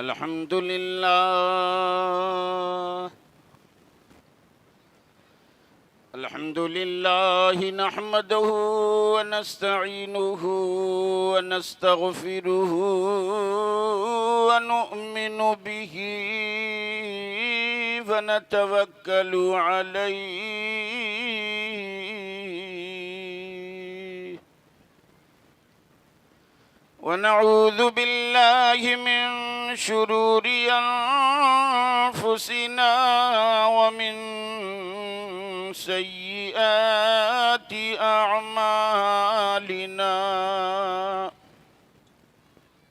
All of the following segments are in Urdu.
الحمد لله الحمد لله نحمده ونستعينه ونستغفره ونؤمن به ونتوكل عليه ونعوذ بالله من شرور أنفسنا ومن سيئات أعمالنا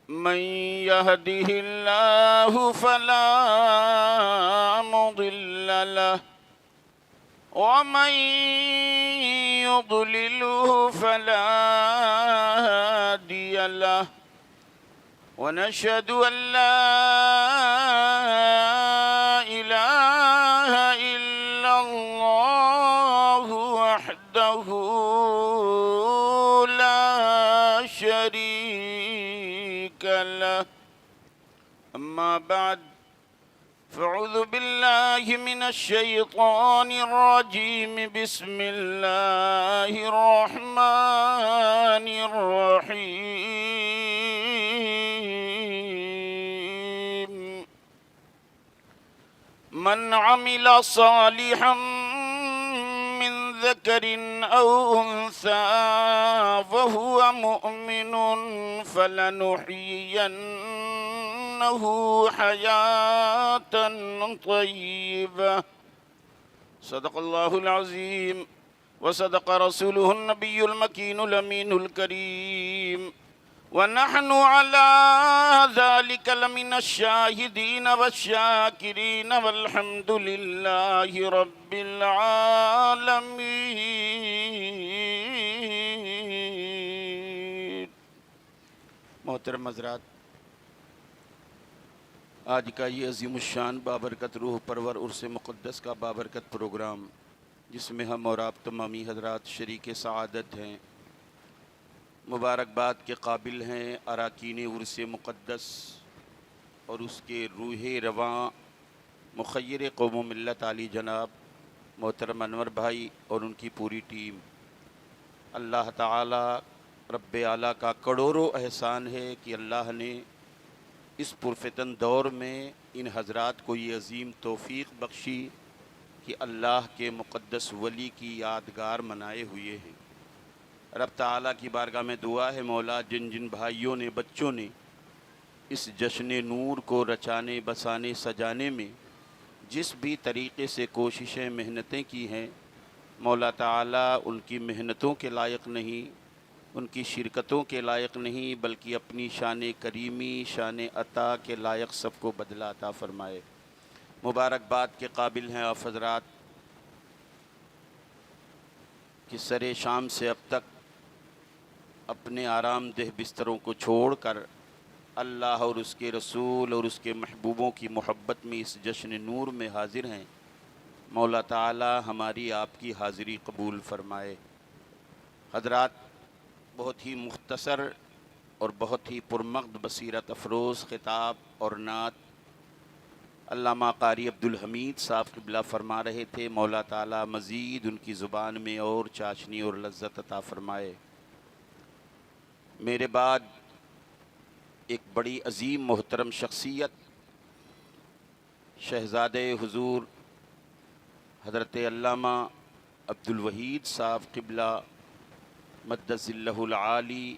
من يهده الله فلا مضل له ومن يضلله فلا هادي له ونشهد أن لا إله إلا الله وحده لا شريك له أما بعد فأعوذ بالله من الشيطان الرجيم بسم الله الرحمن الرحيم من عمل صالحا من ذكر أو أنثى وهو مؤمن فلنحيينه حياة طيبة صدق الله العظيم وصدق رسوله النبي المكين الأمين الكريم ونحن على ذلك لمن الشاهدين والشاكرين والحمد لله رب العالمين. محترم حضرات، آج کا یہ عظیم الشان بابرکت روح پرور عرس مقدس کا بابرکت پروگرام، جس میں ہم اور آپ تمامی حضرات شریک سعادت ہیں، مبارکباد کے قابل ہیں اراکین عرس مقدس اور اس کے روح رواں مخیر قوم و ملت علی جناب محترم انور بھائی اور ان کی پوری ٹیم. اللہ تعالی رب اعلیٰ کا کروڑوں احسان ہے کہ اللہ نے اس پرفتن دور میں ان حضرات کو یہ عظیم توفیق بخشی کہ اللہ کے مقدس ولی کی یادگار منائے ہوئے ہیں. رب تعالیٰ کی بارگاہ میں دعا ہے مولا، جن جن بھائیوں نے، بچوں نے اس جشن نور کو رچانے، بسانے، سجانے میں جس بھی طریقے سے کوششیں، محنتیں کی ہیں، مولا تعالیٰ ان کی محنتوں کے لائق نہیں، ان کی شرکتوں کے لائق نہیں، بلکہ اپنی شان کریمی، شان عطا کے لائق سب کو بدلہ عطا فرمائے. مبارکباد کے قابل ہیں آپ حضرات کہ سر شام سے اب تک اپنے آرام دہ بستروں کو چھوڑ کر اللہ اور اس کے رسول اور اس کے محبوبوں کی محبت میں اس جشن نور میں حاضر ہیں. مولا تعالی ہماری آپ کی حاضری قبول فرمائے. حضرات، بہت ہی مختصر اور بہت ہی پرمغز بصیرت افروز خطاب اور نعت علامہ قاری عبدالحمید صاحب قبلہ فرما رہے تھے. مولا تعالی مزید ان کی زبان میں اور چاشنی اور لذت عطا فرمائے. میرے بعد ایک بڑی عظیم محترم شخصیت شہزادے حضور حضرت علامہ عبدالوحید صاحب قبلہ مدد ظلہ العالی،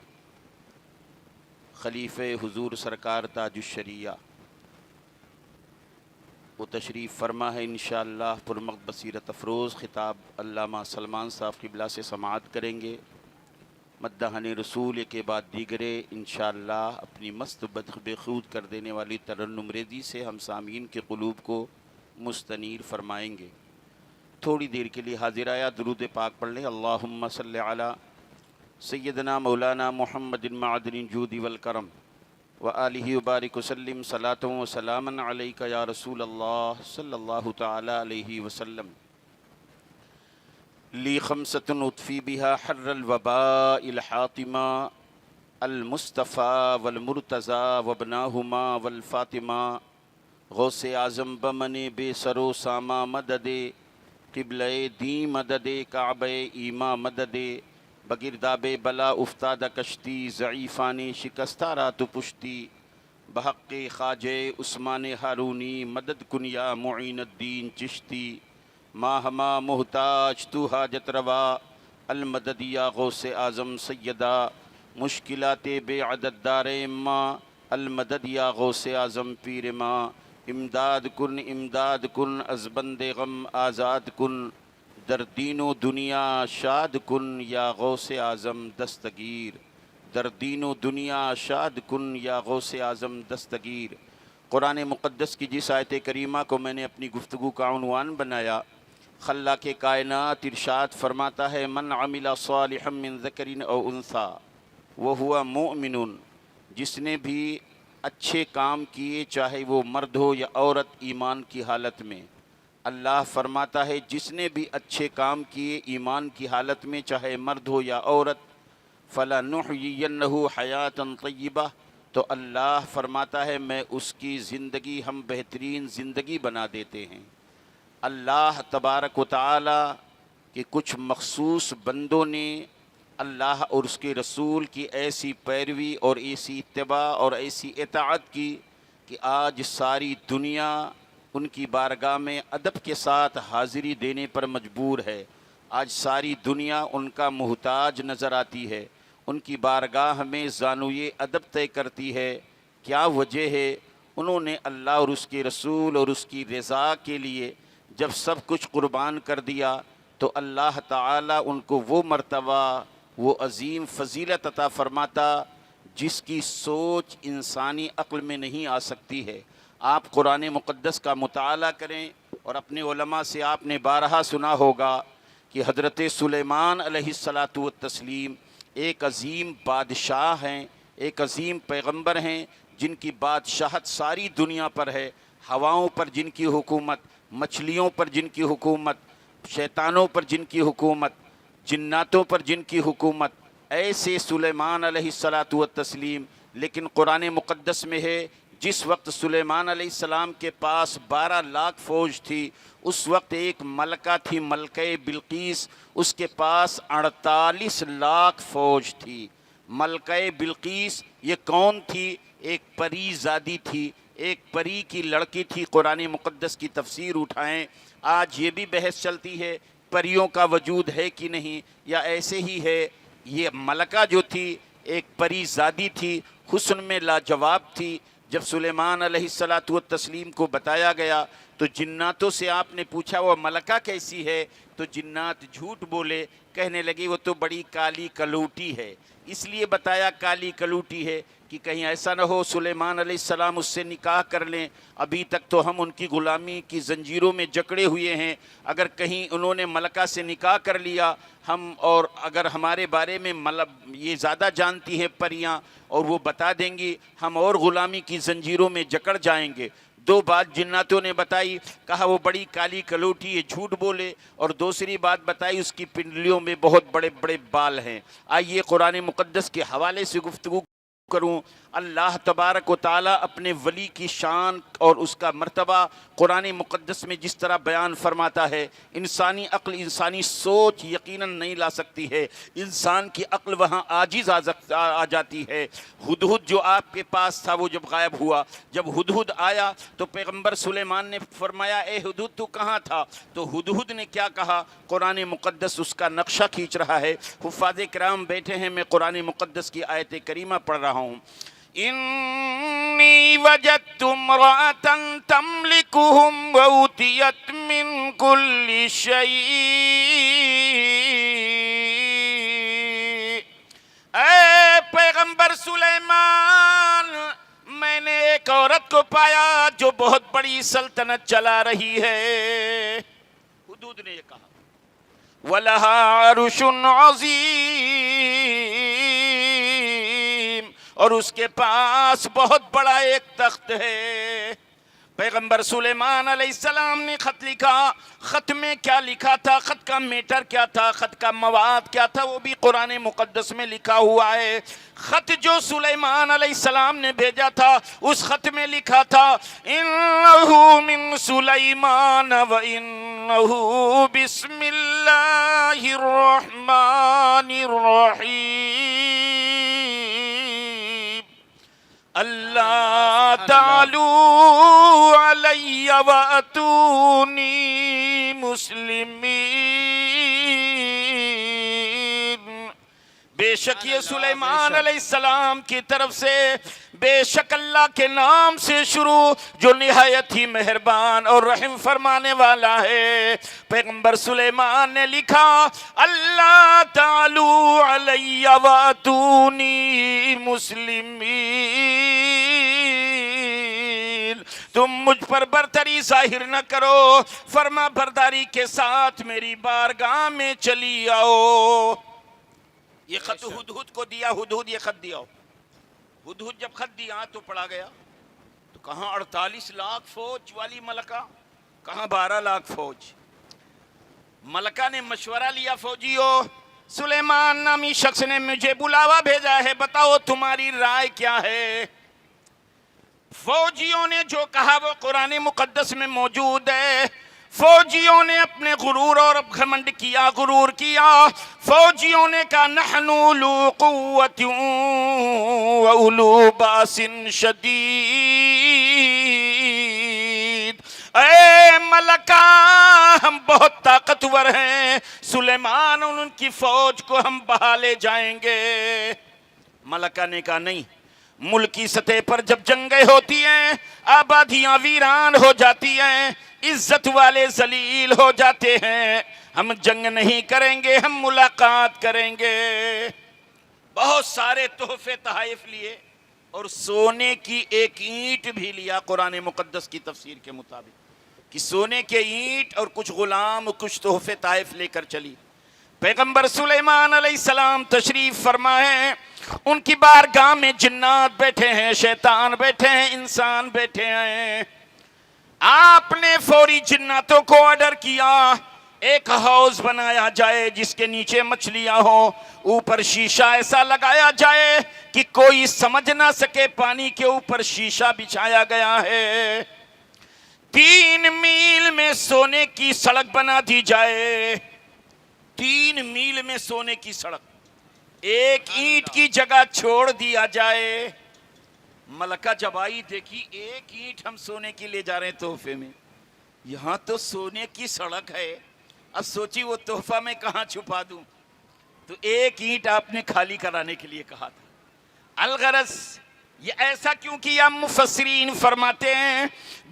خلیفہ حضور سرکار تاج الشریعہ، وہ تشریف فرما ہے. انشاءاللہ پرمغز بصیرت افروز خطاب علامہ سلمان صاحب قبلہ سے سماعت کریں گے. مدحن رسول کے بعد دیگرے انشاءاللہ اپنی مست بخود کر دینے والی ترنم ریزی سے ہم سامعین کے قلوب کو مستنیر فرمائیں گے. تھوڑی دیر کے لیے حاضر آیا درود پاک پڑھ لیں. اللہم صلی علی سیدنا مولانا محمد معدن الجود والکرم وآلہ وبارک وسلم صلاۃ و سلاما علیک یا رسول اللہ صلی اللہ تعالی علیہ وسلم. لی خمسۃ اطفی بہا حر الوباء الحاطمہ المصطفیٰ والمرتضیٰ وابناہما والفاطمہ غوث اعظم بمن بے سرو ساما مدد قبلہ دین مدد کعبہ ایما مدد بگرداب بلا افتادہ کشتی ضعیفان شکستہ رات پشتی بحق خواجہ عثمان ہارونی مدد کن یا معین الدین چشتی ماہما محتاج تو حاجت روا المدد یا غوث اعظم سیدہ مشکلات بے عدد دار ماں المدد یا غوث اعظم پیر ماں امداد کن از بند غم آزاد کن در دین و دنیا شاد کن یا غوث اعظم دستگیر در دین و دنیا شاد کن یا غوث اعظم دستگیر۔ قرآن مقدس کی جس آیت کریمہ کو میں نے اپنی گفتگو کا عنوان بنایا، خلاق کائنات ارشاد فرماتا ہے من عمل صالحا من ذکر او انثی وہو مؤمن، جس نے بھی اچھے کام کیے چاہے وہ مرد ہو یا عورت ایمان کی حالت میں، اللہ فرماتا ہے جس نے بھی اچھے کام کیے ایمان کی حالت میں چاہے مرد ہو یا عورت، فَلَنُحْيِيَنَّهُ حَيَاةً طَيِّبَةً، تو اللہ فرماتا ہے میں اس کی زندگی ہم بہترین زندگی بنا دیتے ہیں۔ اللہ تبارک و تعالی کے کچھ مخصوص بندوں نے اللہ اور اس کے رسول کی ایسی پیروی اور ایسی اتباع اور ایسی اطاعت کی کہ آج ساری دنیا ان کی بارگاہ میں ادب کے ساتھ حاضری دینے پر مجبور ہے۔ آج ساری دنیا ان کا محتاج نظر آتی ہے، ان کی بارگاہ میں زانوئے ادب طے کرتی ہے۔ کیا وجہ ہے؟ انہوں نے اللہ اور اس کے رسول اور اس کی رضا کے لیے جب سب کچھ قربان کر دیا تو اللہ تعالیٰ ان کو وہ مرتبہ، وہ عظیم فضیلت عطا فرماتا جس کی سوچ انسانی عقل میں نہیں آ سکتی ہے۔ آپ قرآن مقدس کا مطالعہ کریں اور اپنے علماء سے آپ نے بارہا سنا ہوگا کہ حضرت سلیمان علیہ السلام ایک عظیم بادشاہ ہیں، ایک عظیم پیغمبر ہیں جن کی بادشاہت ساری دنیا پر ہے، ہواؤں پر جن کی حکومت، مچھلیوں پر جن کی حکومت، شیطانوں پر جن کی حکومت، جناتوں پر جن کی حکومت، ایسے سلیمان علیہ السلام۔ لیکن قرآن مقدس میں ہے جس وقت سلیمان علیہ السلام کے پاس 12 لاکھ فوج تھی، اس وقت ایک ملکہ تھی ملکہ بلقیس، اس کے پاس 48 لاکھ فوج تھی۔ ملکہ بلقیس یہ کون تھی؟ ایک پری زادی تھی، ایک پری کی لڑکی تھی۔ قرآن مقدس کی تفسیر اٹھائیں، آج یہ بھی بحث چلتی ہے پریوں کا وجود ہے کہ نہیں، یا ایسے ہی ہے۔ یہ ملکہ جو تھی ایک پری زادی تھی، حسن میں لاجواب تھی۔ جب سلیمان علیہ السلام کو بتایا گیا تو جناتوں سے آپ نے پوچھا وہ ملکہ کیسی ہے، تو جنات جھوٹ بولے، کہنے لگی وہ تو بڑی کالی کلوٹی ہے۔ اس لیے بتایا کالی کلوٹی ہے کہ کہیں ایسا نہ ہو سلیمان علیہ السلام اس سے نکاح کر لیں، ابھی تک تو ہم ان کی غلامی کی زنجیروں میں جکڑے ہوئے ہیں، اگر کہیں انہوں نے ملکہ سے نکاح کر لیا ہم، اور اگر ہمارے بارے میں یہ زیادہ جانتی ہیں پریاں اور وہ بتا دیں گی، ہم اور غلامی کی زنجیروں میں جکڑ جائیں گے۔ دو بات جناتوں نے بتائی، کہا وہ بڑی کالی کلوٹی ہے، جھوٹ بولے، اور دوسری بات بتائی اس کی پنڈلیوں میں بہت بڑے بڑے بال ہیں۔ آئیے قرآن مقدس کے حوالے سے گفتگو کروں۔ اللہ تبارک و تعالیٰ اپنے ولی کی شان اور اس کا مرتبہ قرآن مقدس میں جس طرح بیان فرماتا ہے، انسانی عقل، انسانی سوچ یقیناً نہیں لا سکتی ہے۔ انسان کی عقل وہاں عاجز آ جاتی ہے۔ ہدہد جو آپ کے پاس تھا وہ جب غائب ہوا، جب ہدہد آیا تو پیغمبر سلیمان نے فرمایا اے ہدہد تو کہاں تھا؟ تو ہدہد نے کیا کہا؟ قرآن مقدس اس کا نقشہ کھینچ رہا ہے۔ حفاظ کرام بیٹھے ہیں، میں قرآن مقدس کی آیت کریمہ پڑھ رہا ہوں۔ انی وجدت امرأة تملکهم وأوتیت من کل شیء، اے پیغمبر سلیمان، میں نے ایک عورت کو پایا جو بہت بڑی سلطنت چلا رہی ہے۔ حدود نے یہ کہا وَلَهَا عَرْشٌ عَظِيمٌ، اور اس کے پاس بہت بڑا ایک تخت ہے۔ پیغمبر سلیمان علیہ السلام نے خط لکھا. خط میں کیا لکھا تھا، خط کا میٹر کیا تھا، خط کا مواد کیا تھا، وہ بھی قرآن مقدس میں لکھا ہوا ہے. خط جو سلیمان علیہ السلام نے بھیجا تھا اس خط میں لکھا تھا انہو من سلیمان و انہو بسم اللہ الرحمن الرحیم اللہ تعالو علی واتونی مسلمین. بے شک یہ سلیمان علیہ السلام کی طرف سے، بے شک اللہ کے نام سے شروع جو نہایت ہی مہربان اور رحم فرمانے والا ہے. پیغمبر سلیمان نے لکھا اللہ تعالو علی واتونی مسلمین، تم مجھ پر برتری ظاہر نہ کرو، فرما برداری کے ساتھ میری بارگاہ میں چلی آؤ. یہ خط ہدہد کو دیا، ہدہد یہ خط دیا. ہدہد جب خط دیا تو پڑھا گیا تو کہاں 48 لاکھ فوج والی ملکہ، کہاں 12 لاکھ فوج. ملکہ نے مشورہ لیا، فوجیوں سلیمان نامی شخص نے مجھے بلاوا بھیجا ہے، بتاؤ تمہاری رائے کیا ہے. فوجیوں نے جو کہا وہ قرآن مقدس میں موجود ہے. فوجیوں نے اپنے غرور اور گھمنڈ کیا، غرور کیا. فوجیوں نے کہا نحن اولو قوت و اولو باس شدید، اے ملکہ ہم بہت طاقتور ہیں، سلیمان اور ان کی فوج کو ہم بہا لے جائیں گے. ملکہ نے کہا نہیں، ملکی سطح پر جب جنگیں ہوتی ہیں آبادیاں ویران ہو جاتی ہیں، عزت والے ذلیل ہو جاتے ہیں، ہم جنگ نہیں کریں گے، ہم ملاقات کریں گے. بہت سارے تحفے تحائف لیے اور سونے کی ایک اینٹ بھی لیا. قرآن مقدس کی تفسیر کے مطابق کہ سونے کے اینٹ اور کچھ غلام کچھ تحفے تحائف لے کر چلی. پیغمبر سلیمان علیہ السلام تشریف فرما ہے، ان کی بارگاہ میں جنات بیٹھے ہیں، شیطان بیٹھے ہیں، انسان بیٹھے ہیں. آپ نے فوری جناتوں کو آرڈر کیا ایک حوض بنایا جائے جس کے نیچے مچھلیاں ہوں، اوپر شیشہ ایسا لگایا جائے کہ کوئی سمجھ نہ سکے پانی کے اوپر شیشہ بچھایا گیا ہے. 3 میل میں سونے کی سڑک بنا دی جائے. 3 میل میں سونے کی سڑک، ایک اینٹ کی جگہ چھوڑ دیا جائے. ملکہ جب آئی دیکھی ایک اینٹ ہم سونے کی لے جا رہے ہیں تحفے میں، یہاں تو سونے کی سڑک ہے. اب سوچی وہ تحفہ میں کہاں چھپا دوں، تو ایک اینٹ آپ نے خالی کرانے کے لیے کہا تھا. الغرض یہ ایسا کیوں کیا؟ مفسرین فرماتے ہیں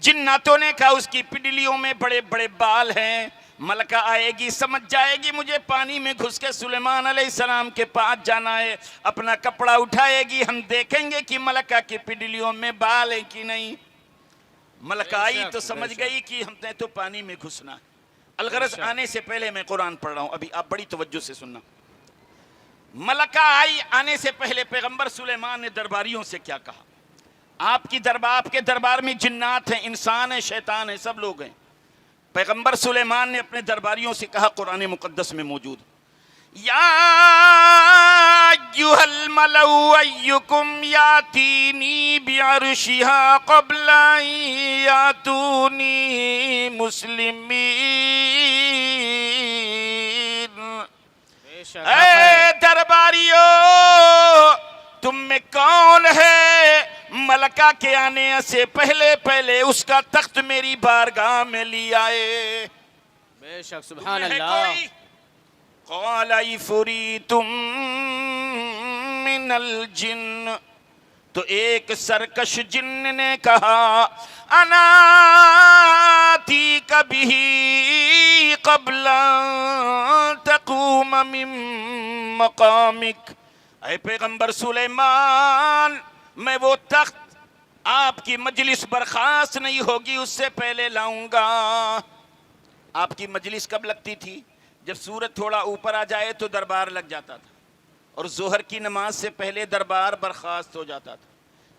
جناتوں نے کہا اس کی پڈلیوں میں بڑے بڑے بال ہیں، ملکہ آئے گی سمجھ جائے گی مجھے پانی میں گھس کے سلیمان علیہ السلام کے پاس جانا ہے، اپنا کپڑا اٹھائے گی، ہم دیکھیں گے کہ ملکہ کی پڈلیوں میں بال ہیں کہ نہیں. ملکہ آئی تو سمجھ گئی کہ ہم نے تو پانی میں گھسنا. الغرض آنے سے پہلے میں قرآن پڑھ رہا ہوں، ابھی آپ بڑی توجہ سے سننا. ملکہ آئی، آنے سے پہلے پیغمبر سلیمان نے درباریوں سے کیا کہا. آپ کے دربار میں جنات ہیں، انسان ہیں، شیطان ہیں، سب لوگ ہیں. پیغمبر سلیمان نے اپنے درباریوں سے کہا، قرآن مقدس میں موجود، یا ایھا الملأ ایکم یاتینی بعرشھا قبل ان یاتونی مسلمین. اے درباریوں تم میں کون ہے ملکہ کے آنے سے پہلے پہلے اس کا تخت میری بارگاہ میں لی آئے. بے شک سبحان اللہ. قال عفریت من الجن، تو ایک سرکش جن نے کہا انا آتیک بہ قبل ان تقوم من مقامک. اے پیغمبر سلیمان میں وہ تخت آپ کی مجلس برخاست نہیں ہوگی اس سے پہلے لاؤں گا. آپ کی مجلس کب لگتی تھی؟ جب سورج تھوڑا اوپر آ جائے تو دربار لگ جاتا تھا، اور ظہر کی نماز سے پہلے دربار برخاست ہو جاتا تھا.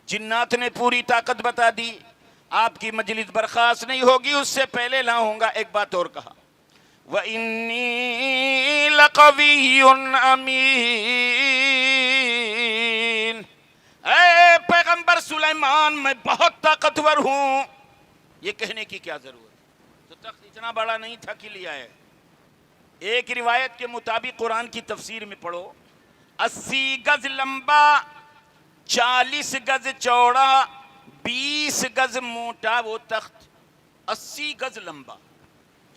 جنات نے پوری طاقت بتا دی، آپ کی مجلس برخاست نہیں ہوگی اس سے پہلے لاؤں گا. ایک بات اور کہا وَإِنِّي لَقَوِيٌّ أَمِينٌ. اے پیغمبر سلیمان میں بہت طاقتور ہوں. یہ کہنے کی کیا ضرورت؟ تو تخت اتنا بڑا نہیں تھا کہ لیا ہے. ایک روایت کے مطابق قرآن کی تفسیر میں پڑھو 80 گز لمبا 40 گز چوڑا 20 گز موٹا وہ تخت. 80 گز لمبا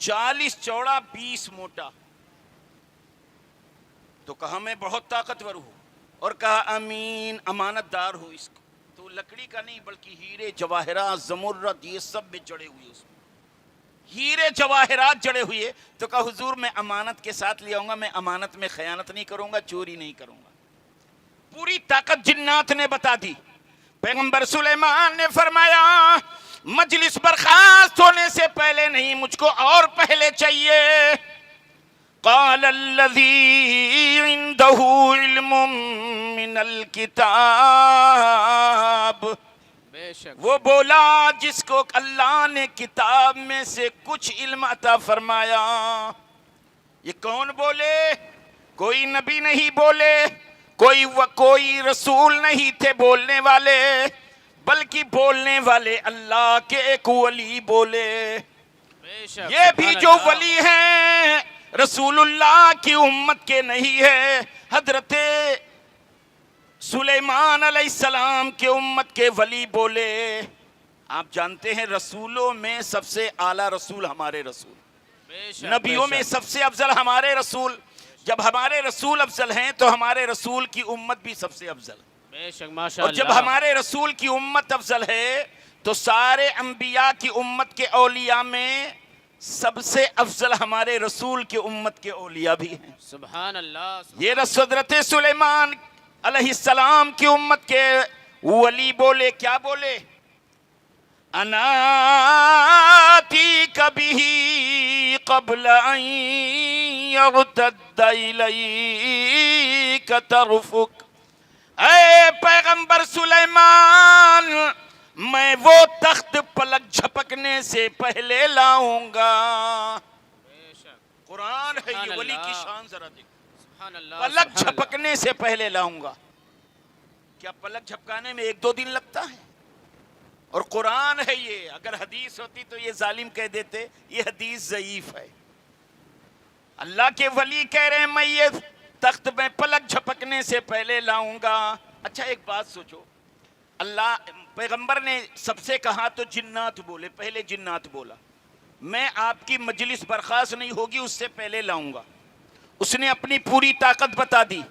40 چوڑا 20 موٹا. تو کہا میں بہت طاقتور ہوں اور کہا امین امانت دار ہوں. اس کو تو لکڑی کا نہیں بلکہ ہیرے جواہرات زمرد یہ سب میں جڑے ہوئے اس میں ہیرے جواہرات جڑے ہوئے. تو کہا حضور میں امانت کے ساتھ لے آؤں گا. میں امانت میں خیانت نہیں کروں گا چوری نہیں کروں گا. پوری طاقت جنات نے بتا دی. پیغمبر سلیمان نے فرمایا مجلس برخاست ہونے سے پہلے نہیں مجھ کو اور پہلے چاہیے. قال الذي عنده علم من الكتاب. بے شک وہ بولا جس کو اللہ نے کتاب میں سے کچھ علم عطا فرمایا. یہ کون بولے؟ کوئی نبی نہیں بولے, کوئی رسول نہیں تھے بولنے والے, بلکہ بولنے والے اللہ کے ایک ولی بولے. بے شک یہ بھی سبحان جو اللہ. ولی ہیں رسول اللہ کی امت کے نہیں ہے, حضرت سلیمان علیہ السلام کے امت کے ولی بولے. آپ جانتے ہیں رسولوں میں سب سے اعلیٰ رسول ہمارے رسول, بے شک, نبیوں بے میں شک. سب سے افضل ہمارے رسول. جب ہمارے رسول افضل ہیں تو ہمارے رسول کی امت بھی سب سے افضل. بے شک ماشاء اور اللہ. جب ہمارے رسول کی امت افضل ہے تو سارے انبیاء کی امت کے اولیاء میں سب سے افضل ہمارے رسول کی امت کے اولیاء بھی ہیں. سبحان اللہ. یہ حضرت سلیمان علیہ السلام کی امت کے ولی بولے. کیا بولے؟ انا آتیک بہ قبل ان یرتد الیک طرفک. اے پیغمبر سلیمان میں وہ تخت پلک جھپکنے سے پہلے لاؤں گا. بے شک قرآن ہے سبحان یہ, ولی کی اللہ. شان ذرا دیکھو. سبحان اللہ. پلک سبحان اللہ. جھپکنے سے پہلے لاؤں گا. کیا پلک جھپکانے میں 1-2 دن لگتا ہے؟ اور قرآن ہے یہ. اگر حدیث ہوتی تو یہ ظالم کہہ دیتے یہ حدیث ضعیف ہے. اللہ کے ولی کہہ رہے ہیں میں یہ تخت میں پلک جھپکنے سے پہلے لاؤں گا. اچھا ایک بات سوچو, اللہ پیغمبر نے سب سے کہا تو جنات بولے, پہلے جنات بولا میں آپ کی مجلس برخاست نہیں ہوگی اس سے پہلے لاؤں گا. اس نے اپنی پوری طاقت بتا دی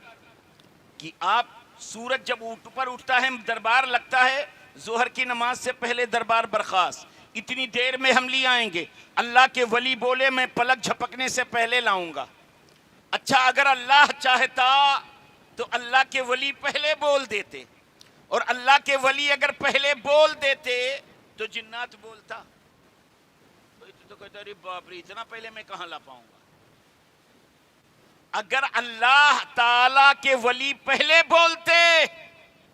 کہ آپ سورج جب اوپر اٹھتا ہے دربار لگتا ہے, ظہر کی نماز سے پہلے دربار برخاست, اتنی دیر میں ہم لے آئیں گے. اللہ کے ولی بولے میں پلک جھپکنے سے پہلے لاؤں گا. اچھا اگر اللہ چاہتا تو اللہ کے ولی پہلے بول دیتے, اور اللہ کے ولی اگر پہلے بول دیتے تو جنات بولتا. تو کہتا ارے باپ رے اتنا پہلے میں کہاں لا پاؤں گا. اگر اللہ تعالی کے ولی پہلے بولتے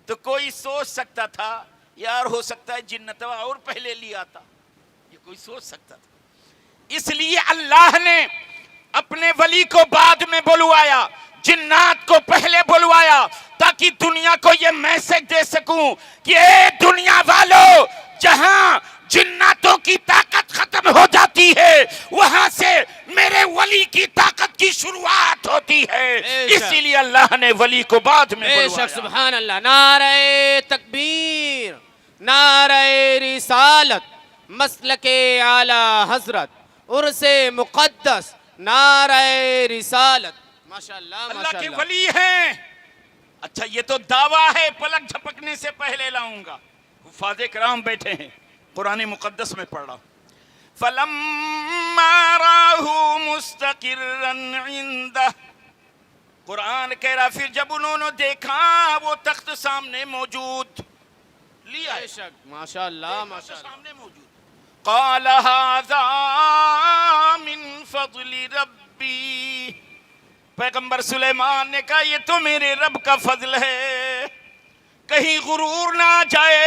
تو کوئی سوچ سکتا تھا یار ہو سکتا ہے جنتوا اور پہلے لے آتا, یہ کوئی سوچ سکتا تھا. اس لیے اللہ نے اپنے ولی کو بعد میں بلوایا, جنات کو پہلے بلوایا تاکہ دنیا کو یہ میسج دے سکوں کہ اے دنیا والو, جہاں جناتوں کی طاقت ختم ہو جاتی ہے وہاں سے میرے ولی کی طاقت کی شروعات ہوتی ہے. اسی لیے اللہ نے ولی کو بعد میں بے بلوایا. شک سبحان اللہ. نعرہ تکبیر, نعرہ رسالت, مسلک اعلی حضرت, عرس مقدس, نعرہ رسالت. ماشاء اللہ اللہ ماشاء کے اللہ. ولی ہیں. اچھا یہ تو دعویٰ ہے پلک جھپکنے سے پہلے لاؤں گا. حفاظ کرام بیٹھے ہیں, قرآن مقدس میں پڑھ رہا ہوں. فَلَمَّا رَاهُ مُسْتَقِرًّا عِنْدَهُ. قرآن کہہ رہا پھر جب انہوں نے دیکھا وہ تخت سامنے موجود, لیا بے شک ماشاء اللہ ماشاء اللہ. سامنے موجود. قَالَ هَذَا مِنْ فَضْلِ رَبِّي. پیغمبر سلیمان نے کہا یہ تو میرے رب کا فضل ہے, کہیں غرور نہ آ جائے,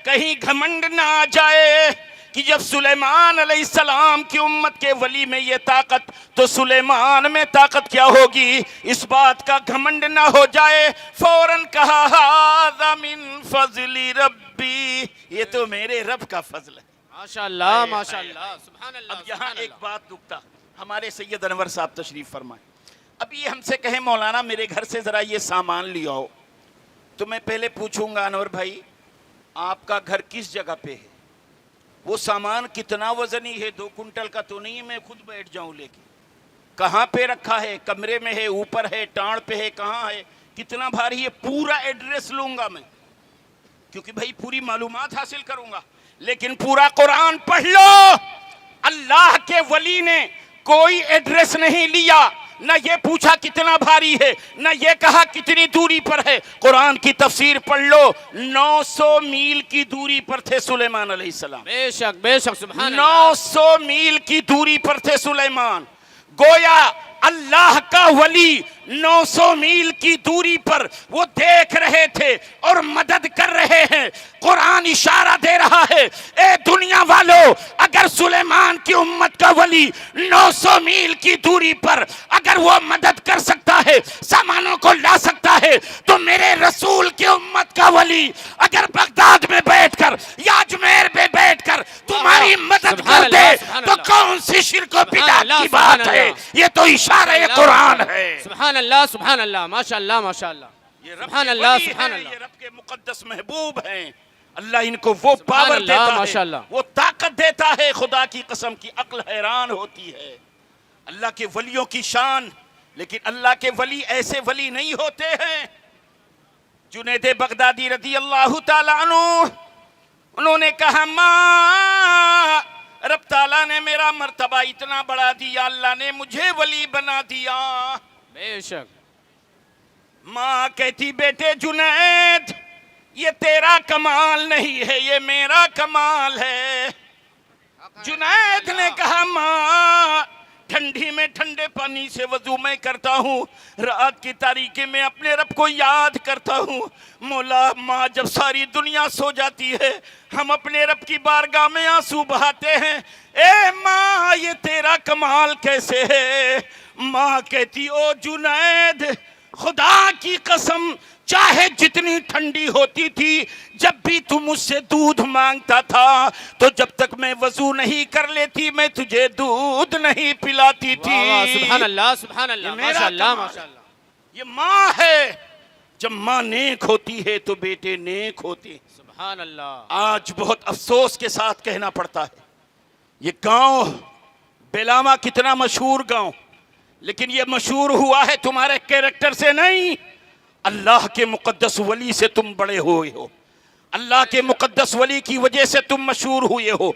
کہیں گھمنڈ نہ آ جائے کہ جب سلیمان علیہ السلام کی امت کے ولی میں یہ طاقت تو سلیمان میں طاقت کیا ہوگی، اس بات کا گھمنڈ نہ ہو جائے۔ فوراً کہا ھذا من فضل ربی، یہ تو میرے رب کا فضل ہے۔ ماشاءاللہ ماشاءاللہ سبحان اللہ۔ اب یہاں ایک بات نکتہ، ہمارے سید انور صاحب تشریف فرمائیں، اب یہ ہم سے کہیں مولانا میرے گھر سے ذرا یہ سامان لے آؤ، تو میں پہلے پوچھوں گا انور بھائی آپ کا گھر کس جگہ پہ ہے، وہ سامان کتنا وزنی ہے، 2 کنٹل کا تو نہیں میں خود بیٹھ جاؤں لے کے، کہاں پہ رکھا ہے، کمرے میں ہے، اوپر ہے، ٹانڑ پہ ہے، کہاں ہے، کتنا بھاری ہے، پورا ایڈریس لوں گا میں، کیونکہ بھائی پوری معلومات حاصل کروں گا۔ لیکن پورا قرآن پڑھ لو، اللہ کے ولی نے کوئی ایڈریس نہیں لیا، نہ یہ پوچھا کتنا بھاری ہے، نہ یہ کہا کتنی دوری پر ہے۔ قرآن کی تفسیر پڑھ لو، 900 میل کی دوری پر تھے سلیمان علیہ السلام، بے شک سبحان اللہ۔ 900 میل کی دوری پر تھے سلیمان، گویا اللہ کا ولی 900 میل کی دوری پر وہ دیکھ رہے تھے اور مدد کر رہے ہیں۔ قرآن اشارہ دے رہا ہے، اے دنیا والو، اگر سلیمان کی امت کا ولی 900 میل کی دوری پر اگر وہ مدد کر سکتا ہے، سامانوں کو لا سکتا ہے، تو میرے رسول کی امت کا ولی اگر بغداد میں بیٹھ کر یا اجمیر میں بیٹھ کر تمہاری مدد کر دے تو کون سی شرک و بدعت کی بات ہے، یہ تو اشارہ قرآن ہے۔ سبحان اللہ سبحان اللہ ماشاءاللہ ماشاءاللہ سبحان اللہ سبحان اللہ۔ یہ رب کے مقدس محبوب ہیں، اللہ ان کو وہ پاور دیتا ہے، وہ طاقت دیتا ہے، خدا کی قسم کی عقل حیران ہوتی ہے۔ اللہ کے ولیوں کی شان، لیکن اللہ کے ولی ایسے ولی نہیں ہوتے ہیں۔ جنید بغدادی رضی اللہ تعالیٰ عنہ انہوں نے کہا ماں رب تعالیٰ نے میرا مرتبہ اتنا بڑھا دیا، اللہ نے مجھے ولی بنا دیا۔ بے شک ماں کہتی بیٹے جنید یہ تیرا کمال نہیں ہے، یہ میرا کمال ہے۔ جنید نے کہا ماں ٹھنڈی میں ٹھنڈے پانی سے وضو میں کرتا ہوں، رات کی تاریکی میں اپنے رب کو یاد کرتا ہوں۔ مولا ماں جب ساری دنیا سو جاتی ہے ہم اپنے رب کی بارگاہ میں آنسو بہاتے ہیں، اے ماں یہ تیرا کمال کیسے ہے؟ ماں کہتی او جنید خدا کی قسم چاہے جتنی ٹھنڈی ہوتی تھی، جب بھی تم مجھ سے دودھ مانگتا تھا تو جب تک میں وضو نہیں کر لیتی میں تجھے دودھ نہیں پلاتی تھی۔ سبحان اللہ سبحان اللہ ماشاءاللہ ماشاءاللہ۔ یہ ماں ہے، جب ماں نیک ہوتی ہے تو بیٹے نیک ہوتے ہیں۔ سبحان اللہ۔ آج بہت افسوس کے ساتھ کہنا پڑتا ہے، یہ گاؤں بیلاما کتنا مشہور گاؤں، لیکن یہ مشہور ہوا ہے تمہارے کیریکٹر سے نہیں، اللہ کے مقدس ولی سے تم بڑے ہوئے ہو، اللہ کے مقدس ولی کی وجہ سے تم مشہور ہوئے ہو۔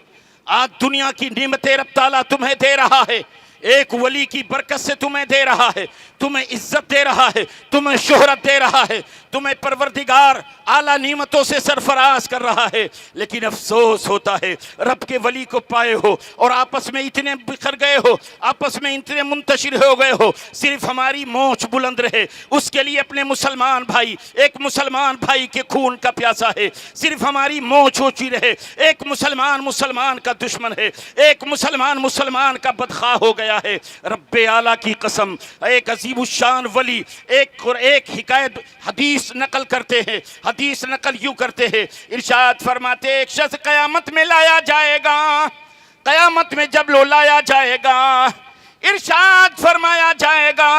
آج دنیا کی نعمتیں رب تعالیٰ تمہیں دے رہا ہے، ایک ولی کی برکت سے تمہیں دے رہا ہے، تمہیں عزت دے رہا ہے، تمہیں شہرت دے رہا ہے، تمہیں پروردگار اعلیٰ نعمتوں سے سرفراز کر رہا ہے، لیکن افسوس ہوتا ہے رب کے ولی کو پائے ہو اور آپس میں اتنے بکھر گئے ہو، آپس میں اتنے منتشر ہو گئے ہو، صرف ہماری مونچھ بلند رہے اس کے لیے اپنے مسلمان بھائی، ایک مسلمان بھائی کے خون کا پیاسا ہے، صرف ہماری مونچھ اونچی رہے، ایک مسلمان کا دشمن ہے، ایک مسلمان کا بدخواہ ہو گیا ہے۔ رب اعلیٰ کی قسم ایک عظیم الشان ولی ایک حکایت حدیث نقل کرتے ہیں، حدیث نقل یوں کرتے ہیں، ارشاد فرماتے ایک شخص قیامت میں لایا جائے گا، قیامت میں جب لو لایا جائے گا ارشاد فرمایا جائے گا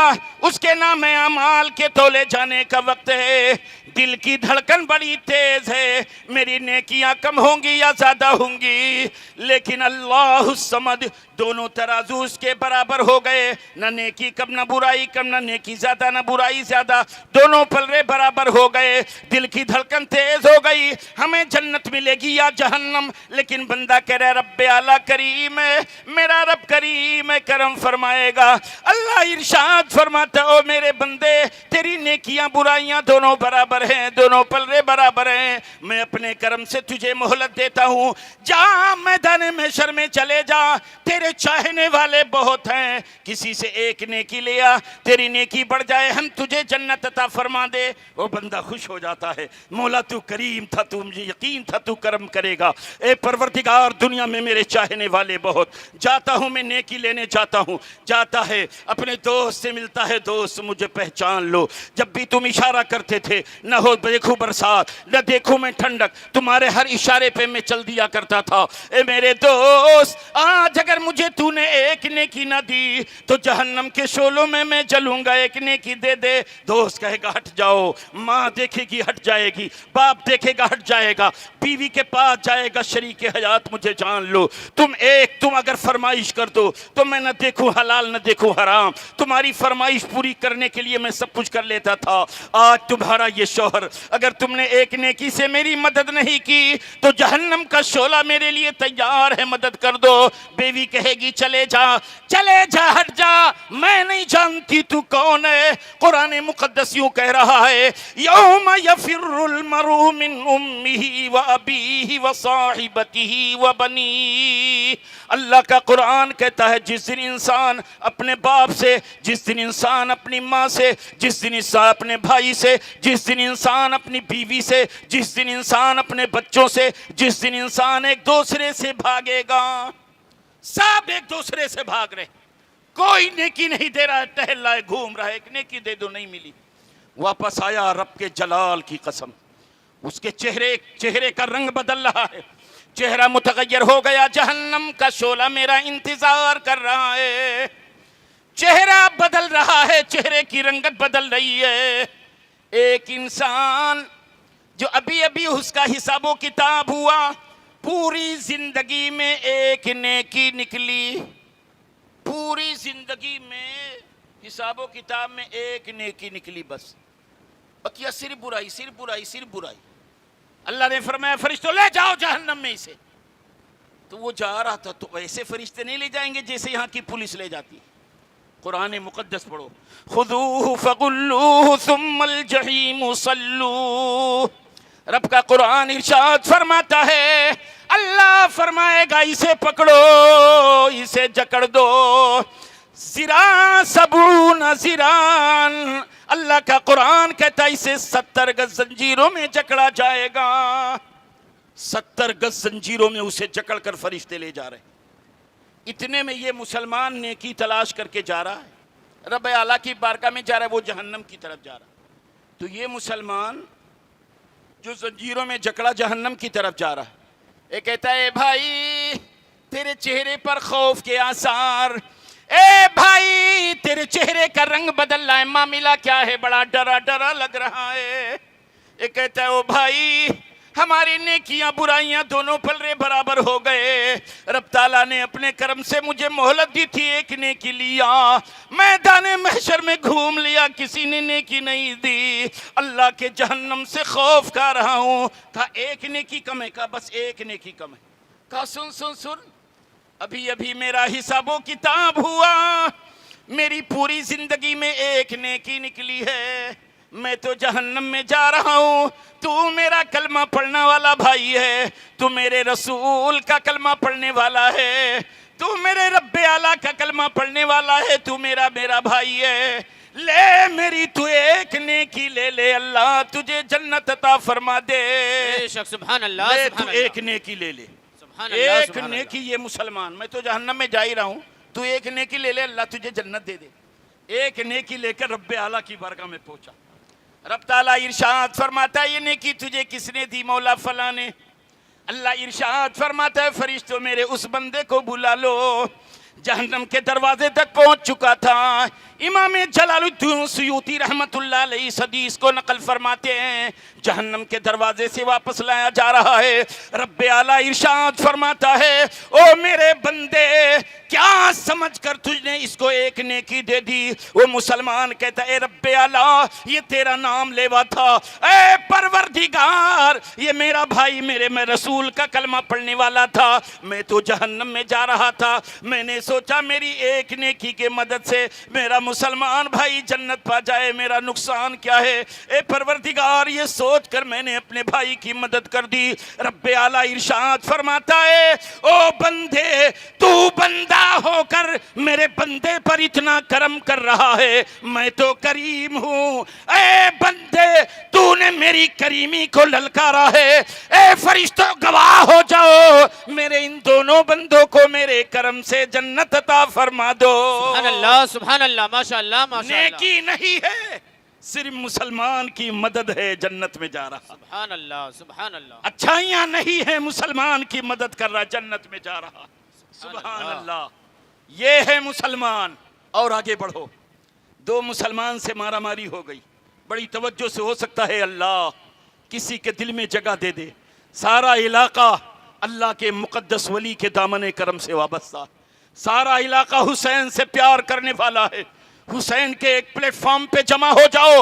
اس کے نام اعمال کے تولے جانے کا وقت ہے، دل کی دھڑکن بڑی تیز ہے، میری نیکیاں کم ہوں گی یا زیادہ ہوں گی، لیکن اللہ الصمد دونوں ترازو اس کے برابر ہو گئے، نہ نیکی کم نہ برائی کم، نہ نیکی زیادہ نہ برائی زیادہ، دونوں پلڑے برابر ہو گئے، دل کی دھڑکن تیز ہو گئی، ہمیں جنت ملے گی یا جہنم، لیکن بندہ کہہ رہا ہے رب اعلیٰ کریم ہے، میرا رب کریم ہے، کرم فرمائے گا۔ اللہ ارشاد فرماتا او میرے بندے تیری نیکیاں برائیاں دونوں برابر ہیں، دونوں پلڑے برابر ہیں، میں اپنے کرم سے تجھے مہلت دیتا ہوں، جا میدان محشر میں چلے جا، تیرے میرے چاہنے والے بہت ہیں، کسی سے ایک نیکی لیا تیری نیکی بڑھ جائے، ہم تجھے جنت عطا فرما دے۔ وہ بندہ خوش ہو جاتا ہے، مولا تو کریم تھا، تو مجھے یقین تھا تو کرم کرے گا، اے پروردگار دنیا میں میرے چاہنے والے بہت، جاتا ہوں میں نیکی لینے جاتا ہوں، جاتا ہے اپنے دوست سے ملتا ہے، دوست مجھے پہچان لو، جب بھی تم اشارہ کرتے تھے نہ ہو دیکھو برسات نہ دیکھو میں ٹھنڈک، تمہارے ہر اشارے پہ میں چل دیا کرتا تھا، اے میرے دوست آج اگر مجھے تو نے ایک نیکی نہ دی تو جہنم کے شعلوں میں میں جلوں گا، ایک نیکی دے دے۔ دوست کہے گا ہٹ جاؤ، ماں دیکھے گی ہٹ جائے گی، باپ دیکھے گا ہٹ جائے گا، بیوی کے پاس جائے گا شریک حیات مجھے جان لو، تم اگر فرمائش کر دو تو میں نہ دیکھوں حلال نہ دیکھوں حرام، تمہاری فرمائش پوری کرنے کے لیے میں سب کچھ کر لیتا تھا، آج تمہارا یہ شوہر اگر تم نے ایک نیکی سے میری مدد نہیں کی تو جہنم کا شعلہ میرے لیے تیار ہے، مدد کر دو۔ بیوی کہے گی چلے جا ہٹ جا، میں نہیں جانتی تو کون ہے۔ قرآن مقدس یوں کہہ رہا ہے یوم یفر المرء من امہ وابیہ وصاحبتہ وبنیہ، اللہ کا قرآن کہتا ہے جس دن انسان اپنے باپ سے، جس دن انسان اپنی ماں سے، جس دن انسان اپنے بھائی سے، جس دن انسان اپنی بیوی سے، جس دن انسان اپنے بچوں سے، جس دن انسان ایک دوسرے سے بھاگے گا، سب ایک دوسرے سے بھاگ رہے، کوئی نیکی نہیں دے رہا ہے، ٹہل رہا ہے، گھوم رہا ہے، ایک نیکی دے دو نہیں ملی، واپس آیا رب کے جلال کی قسم، اس کے چہرے کا رنگ بدل رہا ہے، چہرہ متغیر ہو گیا، جہنم کا شعلہ میرا انتظار کر رہا ہے، چہرہ بدل رہا ہے، چہرے کی رنگت بدل رہی ہے۔ ایک انسان جو ابھی اس کا حساب و کتاب ہوا، پوری زندگی میں ایک نیکی نکلی، پوری زندگی میں حساب و کتاب میں ایک نیکی نکلی، بس بقیہ صرف برائی صرف برائی صرف برائی۔ اللہ نے فرمایا فرشتوں لے جاؤ جہنم میں اسے، تو وہ جا رہا تھا، تو ایسے فرشتے نہیں لے جائیں گے جیسے یہاں کی پولیس لے جاتی ہے۔ قرآن مقدس پڑھو، خذوہ فغلوہ ثم الجحیم صلوہ، رب کا قرآن ارشاد فرماتا ہے، اللہ فرمائے گا اسے پکڑو، اسے جکڑ دو، زراں سبون زران، اللہ کا قرآن کہتا ہے اسے 70 گز زنجیروں میں جکڑا جائے گا، 70 گز زنجیروں میں اسے جکڑ کر فرشتے لے جا رہے ہیں۔ اتنے میں یہ مسلمان نیکی تلاش کر کے جا رہا ہے، رب اعلیٰ کی بارگاہ میں جا رہا ہے، وہ جہنم کی طرف جا رہا ہے، تو یہ مسلمان جو زنجیروں میں جکڑا جہنم کی طرف جا رہا ہے، یہ کہتا ہے اے بھائی تیرے چہرے پر خوف کے آثار، اے بھائی تیرے چہرے کا رنگ بدل رہا ہے، معاملہ کیا ہے، بڑا ڈرا لگ رہا ہے۔ یہ کہتا ہے او بھائی ہماری نیکیاں برائیاں دونوں پلرے برابر ہو گئے، رب تعالیٰ نے اپنے کرم سے مجھے مہلت دی تھی، ایک نیکی لیا، میدان محشر میں گھوم لیا، کسی نے نیکی نہیں دی، اللہ کے جہنم سے خوف کھا رہا ہوں۔ کہا ایک نیکی کم ہے، کہا بس ایک نیکی کم ہے، کہا سن ابھی میرا حساب و کتاب ہوا، میری پوری زندگی میں ایک نیکی نکلی ہے، میں تو جہنم میں جا رہا ہوں، تو میرا کلمہ پڑھنے والا بھائی ہے، تو میرے رسول کا کلمہ پڑھنے والا ہے، تو میرے رب اعلیٰ کا کلمہ پڑھنے والا ہے، تو میرا بھائی ہے، لے میری تو ایک نیکی لے، اللہ تجھے جنت عطا فرما دے۔ بے شک، سبحان اللہ، لے سبحان تو اللہ، ایک نیکی لے، سبحان اللہ، ایک سبحان نیکی، یہ مسلمان میں تو جہنم میں جا ہی رہا ہوں، تو ایک نیکی لے، اللہ تجھے جنت دے دے۔ ایک نیکی لے کر رب اعلیٰ کی بارگاہ میں پہنچا، رب تعالیٰ ارشاد فرماتا ہے یہ نیکی تجھے کس نے دی، مولا فلاں نے۔ اللہ ارشاد فرماتا ہے فرشتوں میرے اس بندے کو بلا لو، جہنم کے دروازے تک پہنچ چکا تھا۔ امام جلال الدین سیوطی رحمت اللہ علیہ اس حدیث کو نقل فرماتے ہیں، جہنم کے دروازے سے واپس لایا جا رہا ہے، رب اعلیٰ ارشاد فرماتا ہے او میرے بندے کیا سمجھ کر تجھ نے اس کو ایک نیکی دے دی؟ وہ مسلمان کہتا ہے اے رب اعلیٰ یہ تیرا نام لیوا تھا، اے پروردگار یہ میرا بھائی میں رسول کا کلمہ پڑھنے والا تھا، میں تو جہنم میں جا رہا تھا، میں نے سوچا میری ایک نیکی کے مدد سے میرا مسلمان بھائی جنت پا جائے، میرا نقصان کیا ہے؟ اے پروردگار یہ سوچ کر میں نے اپنے بھائی کی مدد کر دی۔ رب اعلیٰ ارشاد فرماتا ہے او بندے تو تو بندہ ہو کر میرے بندے پر اتنا کرم کر رہا ہے، میں تو کریم ہوں، اے بندے تو نے میری کریمی کو للکارا ہے، اے فرشتوں گواہ ہو جاؤ، میرے ان دونوں بندوں کو میرے کرم سے جنت عطا فرما دو۔ سبحان اللہ سبحان اللہ، ماشاء اللہ ماشاء اللہ، نیکی نہیں ہے، صرف مسلمان کی مدد ہے جنت میں جا رہا، سبحان اللہ سبحان اللہ، اچھائیاں نہیں ہے، مسلمان کی مدد کر رہا جنت میں جا رہا۔ سبحان اللہ، یہ ہے مسلمان۔ اور آگے بڑھو، دو مسلمان سے مارا ماری ہو گئی، بڑی توجہ سے، ہو سکتا ہے اللہ کسی کے دل میں جگہ دے دے، سارا علاقہ اللہ کے مقدس ولی کے دامن کرم سے وابستہ، سارا علاقہ حسین سے پیار کرنے والا ہے، حسین کے ایک پلیٹ فارم پہ جمع ہو جاؤ،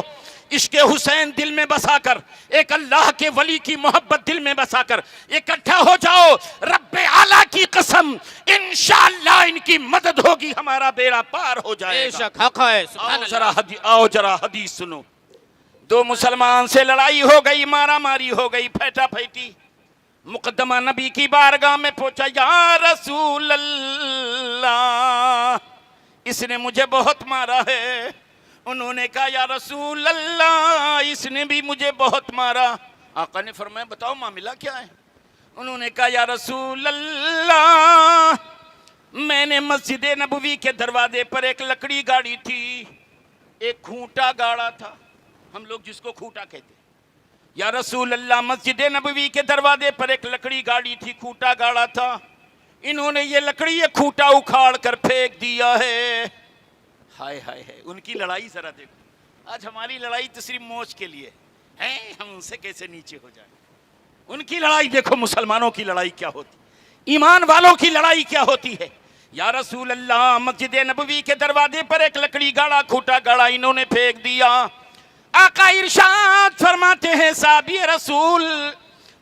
عشق حسین دل میں بسا کر، ایک اللہ کے ولی کی محبت دل میں بسا کر اکٹھا ہو جاؤ، رب اعلیٰ کی قسم انشاءاللہ ان کی مدد ہوگی، ہمارا بیڑا پار ہو جائے بے گا۔ شک حق ہے، سبحان اللہ، آؤ ذرا حدیث سنو۔ دو مسلمان سے لڑائی ہو گئی، مارا ماری ہو گئی، پھیٹا پھیٹی، مقدمہ نبی کی بارگاہ میں پہنچا، یا رسول اللہ اس نے مجھے بہت مارا ہے۔ انہوں نے کہا یا رسول اللہ اس نے بھی مجھے بہت مارا۔ آقا نے فرمایا بتاؤ معاملہ کیا ہے؟ انہوں نے کہا یا رسول اللہ میں نے مسجد نبوی کے دروازے پر ایک لکڑی گاڑی تھی، ایک کھوٹا گاڑا تھا، ہم لوگ جس کو کھوٹا کہتے ہیں۔ یا رسول اللہ مسجد نبوی کے دروازے پر ایک لکڑی گاڑی تھی، کھوٹا گاڑا تھا، انہوں نے یہ لکڑی یہ کھوٹا اکھاڑ کر پھینک دیا ہے۔ ہائے ہائے ہائے، ان کی لڑائی ذرا دیکھو، آج ہماری لڑائی تو صرف موج کے لیے ہے، ہم ان سے کیسے نیچے ہو جائیں۔ ان کی لڑائی دیکھو، مسلمانوں کی لڑائی کیا ہوتی، ایمان والوں کی لڑائی کیا ہوتی ہے۔ یا رسول اللہ مسجد نبوی کے دروازے پر ایک لکڑی گاڑا کھوٹا گاڑا انہوں نے پھینک دیا۔ آقا ارشاد فرماتے ہیں صحابی رسول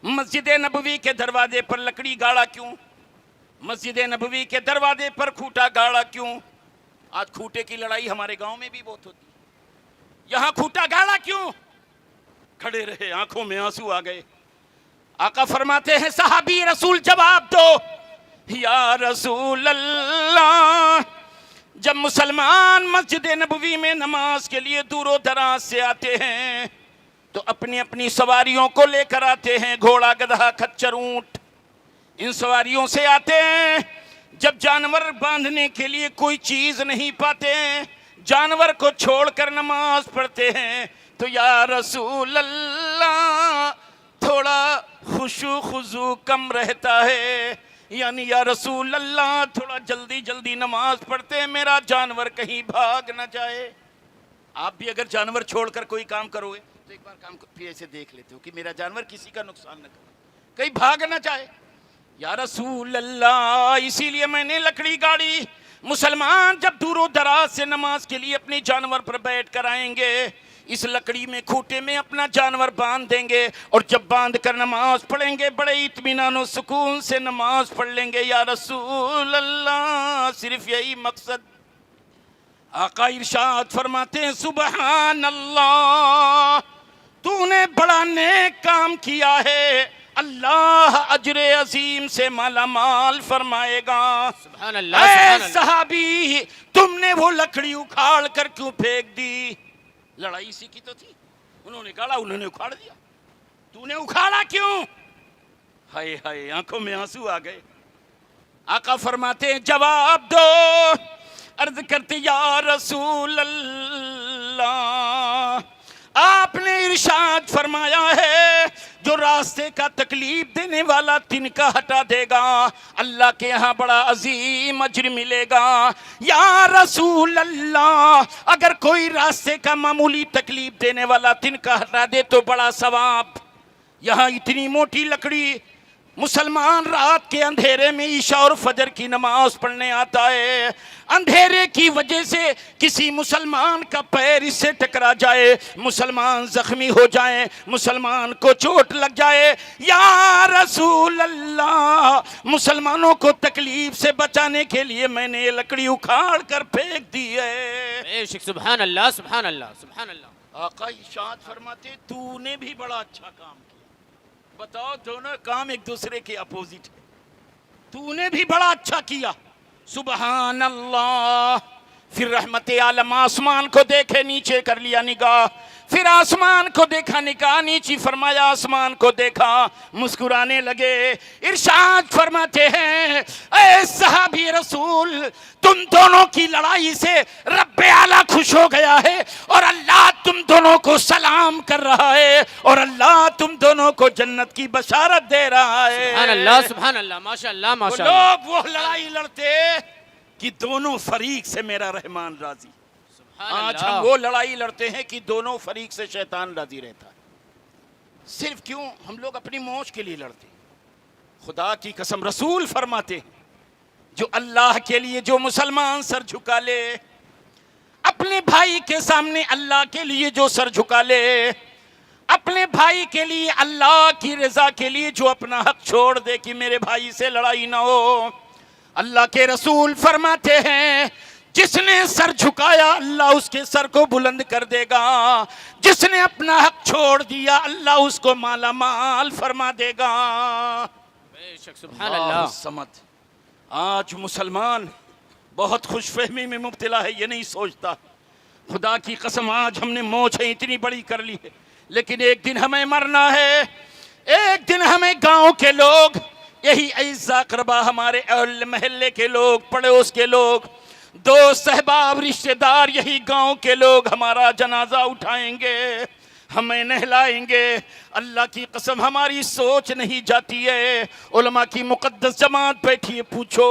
مسجد نبوی کے دروازے پر لکڑی گاڑا کیوں؟ مسجد نبوی کے دروازے پر کھوٹا گاڑا کیوں؟ آج کھوٹے کی لڑائی ہمارے گاؤں میں بھی بہت ہوتی ہے، یہاں کھوٹا گاڑا کیوں؟ کھڑے رہے، آنکھوں میں آنسو آ گئے۔ آقا فرماتے ہیں صحابی رسول جواب دو، یا رسول اللہ جب مسلمان مسجد نبوی میں نماز کے لیے دور و دراز سے آتے ہیں تو اپنی اپنی سواریوں کو لے کر آتے ہیں، گھوڑا گدھا کھچر اونٹ، ان سواریوں سے آتے ہیں۔ جب جانور باندھنے کے لیے کوئی چیز نہیں پاتے ہیں، جانور کو چھوڑ کر نماز پڑھتے ہیں، تو یا رسول اللہ تھوڑا خشوع خضوع کم رہتا ہے، یعنی یا رسول اللہ تھوڑا جلدی جلدی نماز پڑھتے ہیں، میرا جانور کہیں بھاگ نہ جائے۔ آپ بھی اگر جانور چھوڑ کر کوئی کام کرو گے تو ایک بار کام پھر ایسے دیکھ لیتے ہو کہ میرا جانور کسی کا نقصان نہ کرے، کہیں بھاگ نہ جائے۔ یا رسول اللہ اسی لیے میں نے لکڑی گاڑی، مسلمان جب دور و دراز سے نماز کے لیے اپنے جانور پر بیٹھ کر آئیں گے، اس لکڑی میں کھوٹے میں اپنا جانور باندھ دیں گے، اور جب باندھ کر نماز پڑھیں گے بڑے اطمینان و سکون سے نماز پڑھ لیں گے۔ یا رسول اللہ صرف یہی مقصد۔ آقا ارشاد فرماتے ہیں سبحان اللہ تو نے بڑا نیک کام کیا ہے، اللہ اجر عظیم سے مالا مال فرمائے گا۔ سبحان اللہ اے سبحان اللہ، صحابی تم نے وہ لکڑی اکھاڑ کر کیوں پھینک دی؟ لڑائی اسی کی تو تھی، انہوں نے گاڑا انہوں نے اکھاڑ دیا، تو نے اکھاڑا کیوں؟ ہائے ہائے آنکھوں میں آنسو آ گئے۔ آقا فرماتے ہیں جواب دو، عرض کرتے یا رسول اللہ آپ نے ارشاد فرمایا ہے جو راستے کا تکلیف دینے والا تنکا ہٹا دے گا اللہ کے ہاں بڑا عظیم اجر ملے گا۔ یا رسول اللہ اگر کوئی راستے کا معمولی تکلیف دینے والا تنکا ہٹا دے تو بڑا ثواب۔ یہاں اتنی موٹی لکڑی، مسلمان رات کے اندھیرے میں عشاء اور فجر کی نماز پڑھنے آتا ہے، اندھیرے کی وجہ سے کسی مسلمان کا پیر اس سے ٹکرا جائے، مسلمان زخمی ہو جائیں، مسلمان کو چوٹ لگ جائے، یا رسول اللہ مسلمانوں کو تکلیف سے بچانے کے لیے میں نے یہ لکڑی اکھاڑ کر پھینک دی ہے۔ بے شک سبحان اللہ سبحان اللہ سبحان اللہ۔ آقا ارشاد فرماتے تو نے بھی بڑا اچھا کام کیا۔ بتاؤ دونوں کام ایک دوسرے کے اپوزٹ ہے، تو نے بھی بڑا اچھا کیا، سبحان اللہ. پھر رحمت عالم آسمان کو دیکھے, نیچے کر لیا نگاہ, پھر آسمان کو دیکھا, نگاہ نیچی فرمایا, آسمان کو دیکھا, مسکرانے لگے. ارشاد فرماتے ہیں اے صحابی رسول, تم دونوں کی لڑائی سے رب اعلیٰ خوش ہو گیا ہے, اور اللہ تم دونوں کو سلام کر رہا ہے, اور اللہ تم دونوں کو جنت کی بشارت دے رہا ہے. سبحان اللہ, سبحان اللہ, ماشاء اللہ, وہ ماشاء اللہ. لوگ وہ لڑائی لڑتے کہ دونوں فریق سے میرا رحمان راضی. آج ہم وہ لڑائی لڑتے ہیں کہ دونوں فریق سے شیطان راضی رہتا ہے. صرف کیوں؟ ہم لوگ اپنی موج کے لیے لڑتے ہیں. خدا کی قسم رسول فرماتے ہیں جو اللہ کے لیے, جو مسلمان سر جھکا لے اپنے بھائی کے سامنے, اللہ کے لیے جو سر جھکا لے, اپنے بھائی کے لیے, اللہ کی رضا کے لیے جو اپنا حق چھوڑ دے کہ میرے بھائی سے لڑائی نہ ہو, اللہ کے رسول فرماتے ہیں جس نے سر جھکایا اللہ اس کے سر کو بلند کر دے گا, جس نے اپنا حق چھوڑ دیا اللہ اس کو مالا مال فرما دے گا. بے شک, سبحان اللہ. سمت آج مسلمان بہت خوش فہمی میں مبتلا ہے, یہ نہیں سوچتا. خدا کی قسم آج ہم نے موچھیں اتنی بڑی کر لی ہے, لیکن ایک دن ہمیں مرنا ہے. ایک دن ہمیں گاؤں کے لوگ, یہی اعزاء اقربا, ہمارے اہل محلے کے لوگ, پڑوس کے لوگ, دوست احباب رشتہ دار, یہی گاؤں کے لوگ ہمارا جنازہ اٹھائیں گے, ہمیں نہلائیں گے. اللہ کی قسم ہماری سوچ نہیں جاتی ہے. علماء کی مقدس جماعت بیٹھی ہے, پوچھو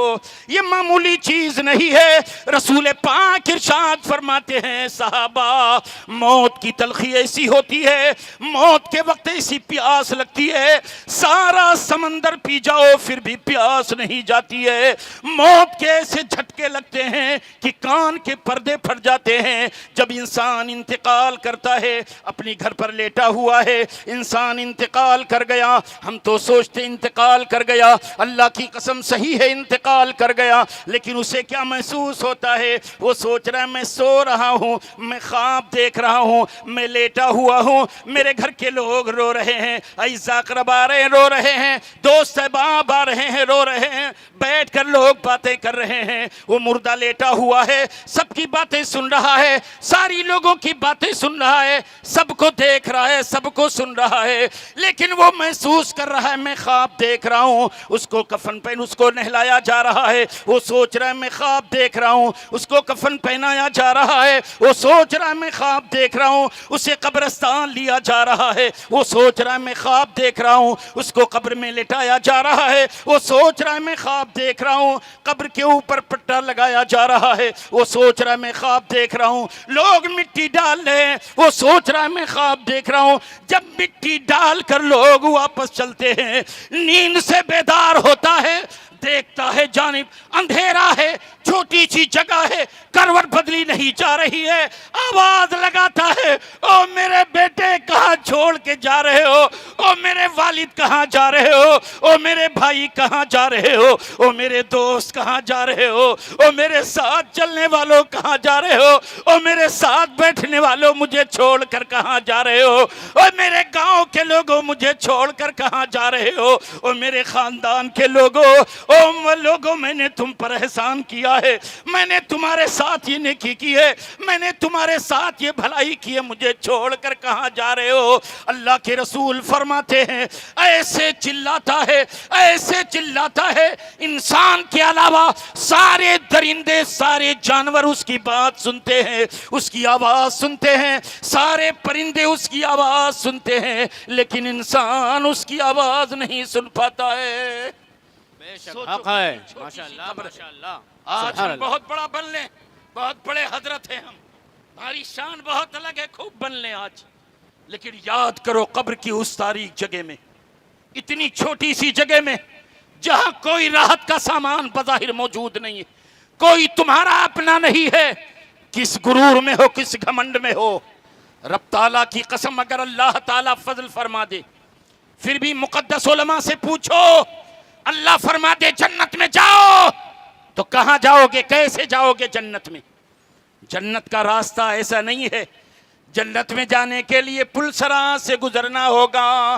یہ معمولی چیز نہیں ہے. رسول پاک ارشاد فرماتے ہیں صحابہ, موت کی تلخی ایسی ہوتی ہے, موت کے وقت ایسی پیاس لگتی ہے, سارا سمندر پی جاؤ پھر بھی پیاس نہیں جاتی ہے. موت کے ایسے جھٹکے لگتے ہیں کہ کان کے پردے پھٹ جاتے ہیں. جب انسان انتقال کرتا ہے, اپنی گھر پر لیٹا ہوا ہے, انسان انتقال کر گیا, ہم تو سوچتے انتقال کر گیا, اللہ کی قسم صحیح ہے انتقال کر گیا, لیکن اسے کیا محسوس ہوتا ہے؟ وہ سوچ رہا ہے میں سو رہا ہوں, میں خواب دیکھ رہا ہوں, میں لیٹا ہوا ہوں, میرے گھر کے لوگ رو رہے ہیں, اعزاء اقربا آ رہے ہیں رو رہے ہیں, دوست احباب آ رہے ہیں رو رہے ہیں, بیٹھ کر لوگ باتیں کر رہے ہیں. وہ مردہ لیٹا ہوا ہے, سب کی باتیں سن رہا ہے, ساری لوگوں کی باتیں سن رہا ہے, سب کو دیکھ رہا ہے, سب کو سن رہا ہے, لیکن وہ محسوس کر رہا ہے میں خواب دیکھ رہا ہوں. اس کو کفن پہن, اس کو نہلایا جا رہا ہے, وہ سوچ رہا ہے میں خواب دیکھ رہا ہوں. اس کو کفن پہنایا جا رہا ہے, وہ سوچ رہا ہے میں خواب دیکھ رہا ہوں. اسے قبرستان لیا جا رہا ہے, وہ سوچ رہا ہے میں خواب دیکھ رہا ہوں. اس کو قبر میں لٹایا جا رہا ہے, وہ سوچ رہا ہے میں خواب دیکھ رہا ہوں. قبر کے اوپر پٹا لگایا جا رہا ہے, وہ سوچ رہا ہے میں خواب دیکھ رہا ہوں. لوگ مٹی ڈال رہے ہیں, وہ سوچ رہا ہے میں خواب دیکھ رہا ہوں. جب مٹی ڈال کر لوگ واپس چلتے ہیں, نیند سے بیدار ہوتا ہے, دیکھتا ہے جانب اندھیرا ہے, چھوٹی سی جگہ ہے, کروٹ بدلی نہیں جا رہی ہے, آواز لگاتا ہے او میرے بیٹے کہاں چھوڑ کے جا رہے ہو, او میرے والد کہاں جا رہے ہو, او میرے بھائی کہاں جا رہے ہو, او میرے دوست کہاں جا رہے ہو, او میرے ساتھ چلنے والوں کہاں جا رہے ہو, او میرے ساتھ بیٹھنے والوں مجھے چھوڑ کر کہاں جا رہے ہو, او میرے گاؤں کے لوگوں مجھے چھوڑ کر کہاں جا رہے ہو, او میرے خاندان کے لوگوں, او لوگوں میں نے تم پر احسان کیا ہے, میں نے تمہارے ساتھ یہ نیکی کی ہے, میں نے تمہارے ساتھ یہ بھلائی کی ہے, مجھے چھوڑ کر کہاں جا رہے ہو. اللہ کے رسول فرماتے ہیں ایسے چلاتا ہے, ایسے چلاتا ہے, انسان کے علاوہ سارے درندے, سارے جانور اس کی بات سنتے ہیں, اس کی آواز سنتے ہیں, سارے پرندے اس کی آواز سنتے ہیں, لیکن انسان اس کی آواز نہیں سن پاتا ہے. بے شک حق ہے, ماشاءاللہ, ماشاءاللہ. آج ہم بہت بڑا بن لیں, بہت بڑے حضرت ہیں ہم, ہماری شان بہت الگ ہے, خوب بن لیں آج, لیکن یاد کرو قبر کی اس تاریک جگہ میں, اتنی چھوٹی سی جگہ میں جہاں کوئی راحت کا سامان بظاہر موجود نہیں ہے, کوئی تمہارا اپنا نہیں ہے, کس غرور میں ہو, کس گھمنڈ میں ہو. رب تعالیٰ کی قسم اگر اللہ تعالیٰ فضل فرما دے, پھر بھی مقدس علماء سے پوچھو, اللہ فرما دے جنت میں جاؤ تو کہاں جاؤ گے, کیسے جاؤ گے جنت میں؟ جنت کا راستہ ایسا نہیں ہے. جنت میں جانے کے لیے پل صراط سے گزرنا ہوگا.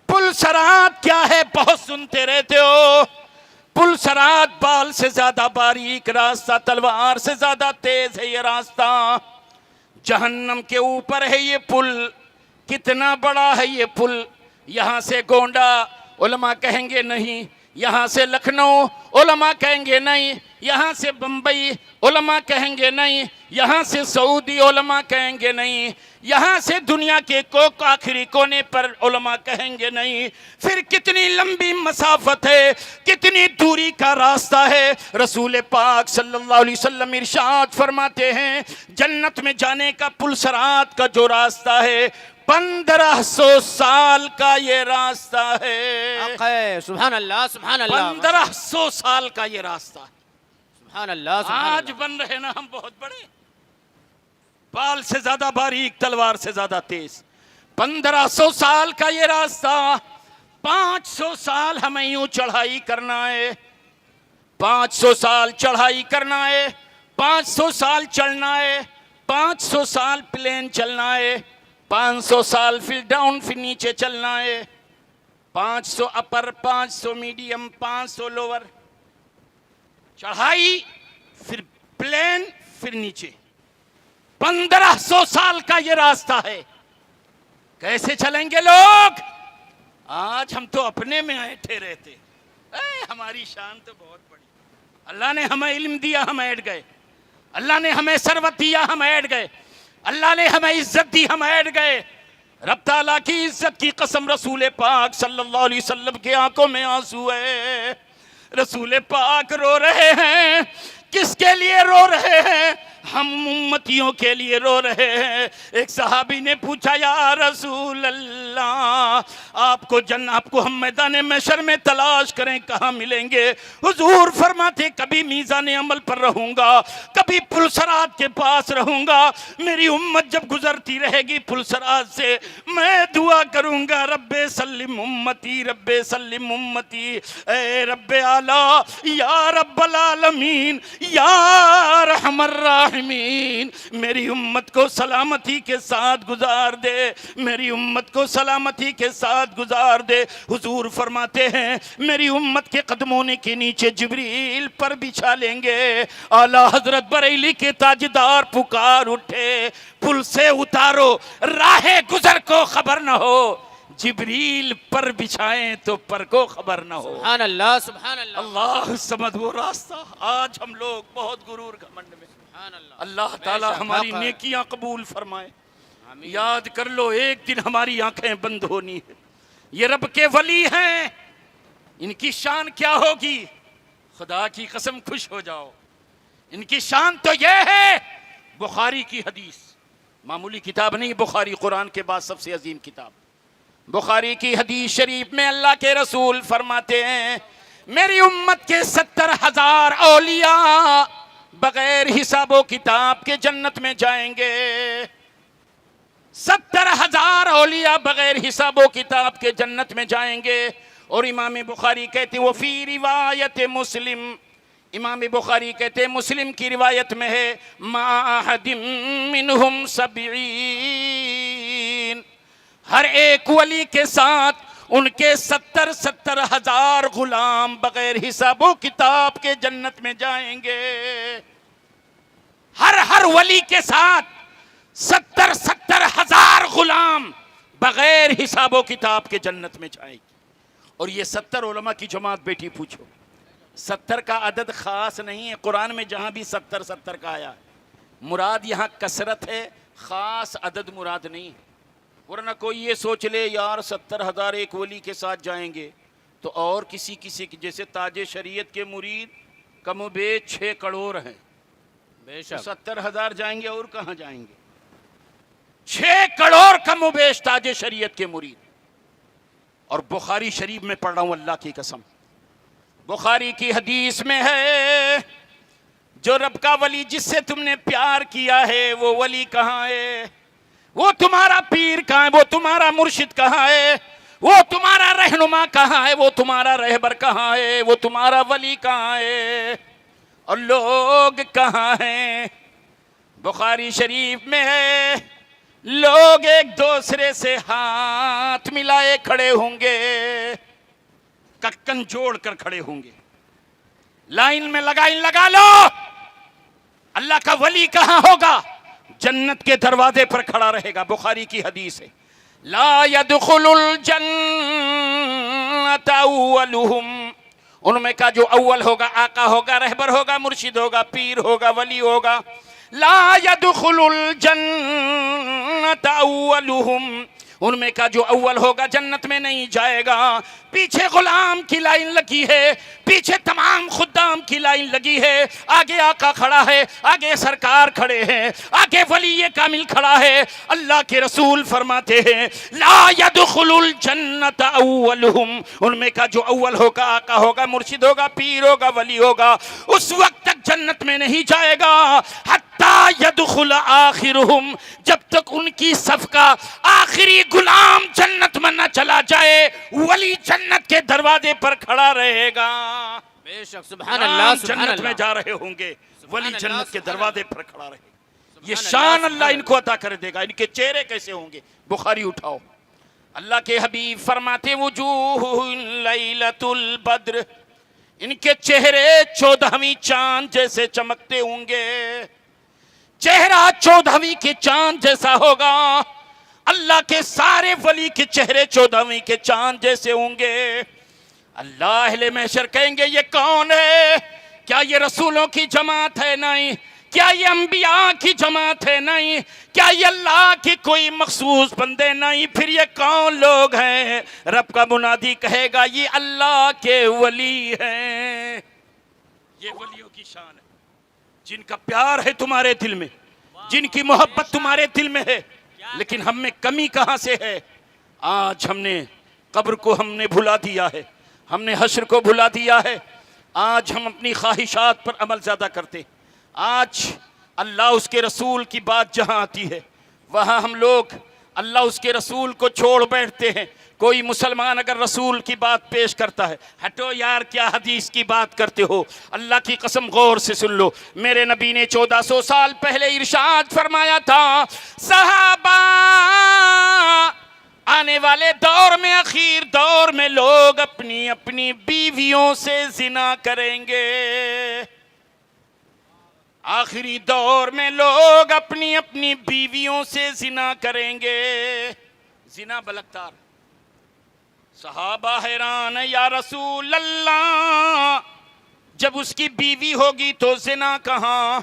پل صراط کیا ہے بہت سنتے رہتے ہو, پل صراط بال سے زیادہ باریک راستہ، تلوار سے زیادہ تیز ہے یہ راستہ، جہنم کے اوپر ہے یہ پل، کتنا بڑا ہے یہ پل، یہاں سے گونڈا علماء کہیں گے نہیں، یہاں سے لکھنؤ علماء کہیں گے نہیں، یہاں سے بمبئی علماء کہیں گے نہیں، یہاں سے سعودی علماء کہیں گے نہیں، یہاں سے دنیا کے آخری کونے پر علماء کہیں گے نہیں، پھر کتنی لمبی مسافت ہے، کتنی دوری کا راستہ ہے۔ رسول پاک صلی اللہ علیہ وسلم ارشاد فرماتے ہیں جنت میں جانے کا پل صراط کا جو راستہ ہے 1500 سال کا یہ راستہ ہے، سبحان اللہ سبحان اللہ 1500 سال کا یہ راستہ ہے۔ سبحان اللہ سبحان آج بن رہے نا ہم بہت بڑے، بال سے زیادہ باریک تلوار سے زیادہ تیز، 1500 سال کا یہ راستہ، 500 سال ہمیں یوں چڑھائی کرنا ہے، 500 سال چڑھائی کرنا ہے، 500 سال چڑھنا ہے، 500 سال پلین چلنا ہے، 500 سال پھر ڈاؤن پھر نیچے چلنا ہے، 500 اپر 500 میڈیم 500 لوور، چڑھائی پھر پلین پھر نیچے، 1500 سال کا یہ راستہ ہے۔ کیسے چلیں گے لوگ؟ آج ہم تو اپنے میں ایٹھے رہتے، ہماری شان تو بہت بڑی، اللہ نے ہمیں علم دیا ہم ایڈ گئے، اللہ نے ہمیں ثروت دیا ہم ایڈ گئے، اللہ نے ہمیں عزت دی ہم ایڈ گئے۔ رب تعالیٰ کی عزت کی قسم، رسول پاک صلی اللہ علیہ وسلم کے آنکھوں میں آنسو ہے، رسول پاک رو رہے ہیں۔ کس کے لیے رو رہے ہیں؟ ہم امتیوں کے لیے رو رہے ہیں۔ ایک صحابی نے پوچھا یا رسول اللہ آپ کو ہم میدان محشر میں تلاش کریں کہاں ملیں گے؟ حضور فرماتے کبھی میزان عمل پر رہوں گا، کبھی پل صراط کے پاس رہوں گا، میری امت جب گزرتی رہے گی پل صراط سے میں دعا کروں گا رب سلم امتی، رب سلم امتی، اے رب اعلی یا رب العالمین یا رحم الراحمین، میری امت کو سلامتی کے ساتھ گزار دے، میری امت کو سلامتی کے ساتھ گزار دے۔ حضور فرماتے ہیں میری امت کے قدموں کے نیچے جبریل پر بچھا لیں گے۔ اعلیٰ حضرت بریلی کے تاجدار پکار اٹھے پل سے اتارو راہ گزر کو خبر نہ ہو، جبریل پر بچھائیں تو پر کو خبر نہ ہو۔ سبحان اللہ سبحان اللہ اللہ سمجھ وہ راستہ، آج ہم لوگ بہت غرور گھمنڈ میں، اللہ تعالی ہماری نیکیاں قبول فرمائے۔ یاد کر لو ایک دن ہماری آنکھیں بند ہونی ہے، یہ رب کے ولی ہیں، ان کی شان کیا ہوگی؟ خدا کی قسم خوش ہو جاؤ، ان کی شان تو یہ ہے، بخاری کی حدیث، معمولی کتاب نہیں، بخاری قرآن کے بعد سب سے عظیم کتاب، بخاری کی حدیث شریف میں اللہ کے رسول فرماتے ہیں میری امت کے 70,000 اولیاء بغیر حساب و کتاب کے جنت میں جائیں گے، 70,000 اولیاء بغیر حساب و کتاب کے جنت میں جائیں گے۔ اور امام بخاری کہتے ہیں وفی روایت مسلم، امام بخاری کہتے ہیں مسلم کی روایت میں ہے ما احد منہم 70، ہر ایک ولی کے ساتھ ان کے 70,000 غلام بغیر حساب و کتاب کے جنت میں جائیں گے، ہر ولی کے ساتھ 70,000 غلام بغیر حساب و کتاب کے جنت میں جائیں گے۔ اور یہ 70 علماء کی جماعت بیٹھی پوچھو، 70 کا عدد خاص نہیں ہے، قرآن میں جہاں بھی 70 کا آیا مراد یہاں کثرت ہے، خاص عدد مراد نہیں، ورنہ کوئی یہ سوچ لے یار 70,000 ایک ولی کے ساتھ جائیں گے تو اور کسی جیسے تاج شریعت کے مرید کم و بیش 6 کروڑ ہیں، بے شک 70,000 جائیں گے اور کہاں جائیں گے؟ 6 کروڑ کم و بیش تاج شریعت کے مرید۔ اور بخاری شریف میں پڑھ رہا ہوں اللہ کی قسم، بخاری کی حدیث میں ہے جو رب کا ولی جس سے تم نے پیار کیا ہے وہ ولی کہاں ہے؟ وہ تمہارا پیر کہاں ہے؟ وہ تمہارا مرشد کہاں ہے؟ وہ تمہارا رہنما کہاں ہے؟ وہ تمہارا رہبر کہاں ہے؟ وہ تمہارا ولی کہاں ہے؟ اور لوگ کہاں ہیں؟ بخاری شریف میں ہے لوگ ایک دوسرے سے ہاتھ ملائے کھڑے ہوں گے، ککن جوڑ کر کھڑے ہوں گے، لائن میں لگا لو. اللہ کا ولی کہاں ہوگا؟ جنت کے دروازے پر کھڑا رہے گا. بخاری کی حدیث ہے لا يدخل الجنت اولهم. ان میں کا جو اول ہوگا آقا ہوگا، رہبر ہوگا، مرشد ہوگا، پیر ہوگا، ولی ہوگا. لا يدخل الجنت اولهم. ان میں کا جو اول ہوگا جنت میں نہیں جائے گا. پیچھے غلام کی لائن لگی ہے، پیچھے تمام خدام کی لائن لگی ہے، آگے آقا کھڑا ہے، آگے سرکار کھڑے ہیں، آگے ولی کامل کھڑا ہے. اللہ کے رسول فرماتے ہیں لا يدخل الجنت اولهم. ان میں کا جو اول ہوگا آقا ہوگا، مرشد ہوگا، پیر ہوگا، ولی ہوگا، اس وقت تک جنت میں نہیں جائے گا حتی يدخل آخرهم. جب تک ان کی صف کا آخری غلام جنت میں نہ چلا جائے، ولی جنت کے دروازے پر کھڑا رہے گا. بے شک سبحان اللہ سبحان جنت میں اللہ. جا رہے ہوں گے، ولی اللہ، جنت کے سبحان دروازے پر کھڑا رہے گا. یہ سبحان شان اللہ، اللہ ان کو عطا کر دے گا. ان کے چہرے کیسے ہوں گے؟ بخاری اٹھاؤ. اللہ کے حبیب فرماتے وجوہ لیلۃ البدر. ان کے چہرے 14ویں چاند جیسے چمکتے ہوں گے. چہرہ 14ویں کے چاند جیسا ہوگا. اللہ کے سارے ولی کے چہرے 14ویں کے چاند جیسے ہوں گے. اللہ اہل محشر کہیں گے یہ کون ہے؟ کیا یہ رسولوں کی جماعت ہے؟ نہیں. کیا یہ انبیاء کی جماعت ہے؟ نہیں. کیا یہ اللہ کی کوئی مخصوص بندے؟ نہیں. پھر یہ کون لوگ ہیں؟ رب کا منادی کہے گا یہ اللہ کے ولی ہیں. یہ ولیوں کی شان ہے جن کا پیار ہے تمہارے دل میں، جن کی محبت تمہارے دل میں ہے. لیکن ہم میں کمی کہاں سے ہے؟ آج ہم نے قبر کو ہم نے بھلا دیا ہے، ہم نے حشر کو بھلا دیا ہے. آج ہم اپنی خواہشات پر عمل زیادہ کرتے. آج اللہ اس کے رسول کی بات جہاں آتی ہے وہاں ہم لوگ اللہ اس کے رسول کو چھوڑ بیٹھتے ہیں. کوئی مسلمان اگر رسول کی بات پیش کرتا ہے، ہٹو یار کیا حدیث کی بات کرتے ہو. اللہ کی قسم غور سے سن لو. میرے نبی نے 1400 سال پہلے ارشاد فرمایا تھا صحابہ آنے والے دور میں، اخیر دور میں لوگ اپنی اپنی بیویوں سے زنا کریں گے. آخری دور میں لوگ اپنی اپنی بیویوں سے زنا کریں گے. زنا بلکتار. صحابہ حیران یا رسول اللہ، جب اس کی بیوی ہوگی تو زنا کہاں؟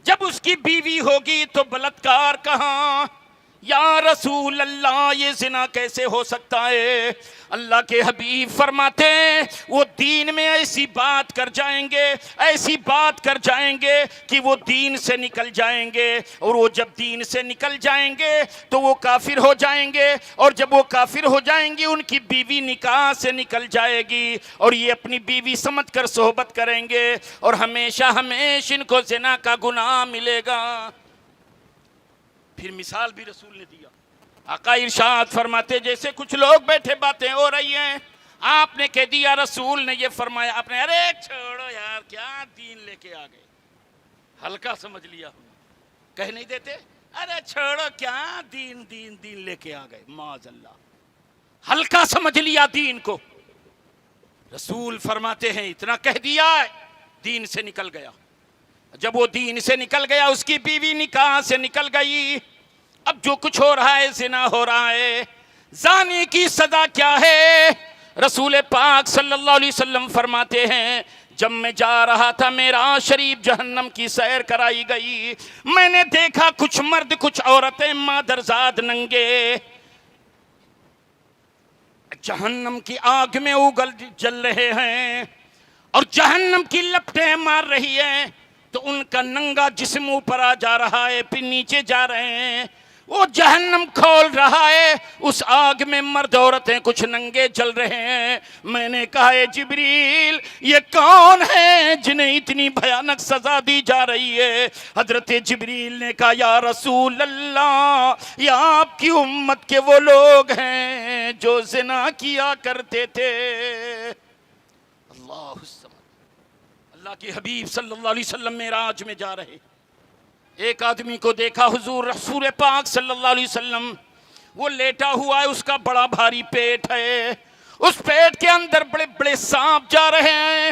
جب اس کی بیوی ہوگی تو بلاత్کار کہاں؟ یا رسول اللہ یہ زنا کیسے ہو سکتا ہے؟ اللہ کے حبیب فرماتے ہیں وہ دین میں ایسی بات کر جائیں گے، ایسی بات کر جائیں گے کہ وہ دین سے نکل جائیں گے. اور وہ جب دین سے نکل جائیں گے تو وہ کافر ہو جائیں گے، اور جب وہ کافر ہو جائیں گے ان کی بیوی نکاح سے نکل جائے گی، اور یہ اپنی بیوی سمجھ کر صحبت کریں گے، اور ہمیشہ ہمیشہ ان کو زنا کا گناہ ملے گا. پھر مثال بھی رسول نے دیا. آقا ارشاد فرماتے جیسے کچھ لوگ بیٹھے باتیں ہو رہی ہیں، آپ نے کہہ دیا رسول نے یہ فرمایا، آپ نے ارے چھوڑو یار کیا دین لے کے آ گئے. ہلکا سمجھ لیا. کہہ نہیں دیتے ارے چھوڑو کیا دین دین دین لے کے آ گئے. معاذ اللہ، ہلکا سمجھ لیا دین کو. رسول فرماتے ہیں اتنا کہہ دیا دین سے نکل گیا. جب وہ دین سے نکل گیا، اس کی بیوی نکاح سے نکل گئی، اب جو کچھ ہو رہا ہے زنا ہو رہا ہے. زانی کی سزا کیا ہے؟ رسول پاک صلی اللہ علیہ وسلم فرماتے ہیں جب میں جا رہا تھا معراج شریف جہنم کی سیر کرائی گئی، میں نے دیکھا کچھ مرد کچھ عورتیں مادرزاد ننگے جہنم کی آگ میں اگل جل رہے ہیں اور جہنم کی لپٹیں مار رہی ہیں، تو ان کا ننگا جسم اوپر آ جا رہا ہے، پھر نیچے جا رہے ہیں. وہ جہنم کھول رہا ہے، اس آگ میں مرد عورتیں کچھ ننگے جل رہے ہیں. میں نے کہا اے جبریل یہ کون ہے جنہیں اتنی بھیانک سزا دی جا رہی ہے؟ حضرت جبریل نے کہا یا رسول اللہ یہ آپ کی امت کے وہ لوگ ہیں جو زنا کیا کرتے تھے. اللہ اللہ کے حبیب صلی اللہ علیہ وسلم معراج میں جا رہے، ایک آدمی کو دیکھا حضور رسول پاک صلی اللہ علیہ وسلم، وہ لیٹا ہوا ہے، اس کا بڑا بھاری پیٹ ہے، اس پیٹ کے اندر بڑے بڑے سانپ جا رہے ہیں.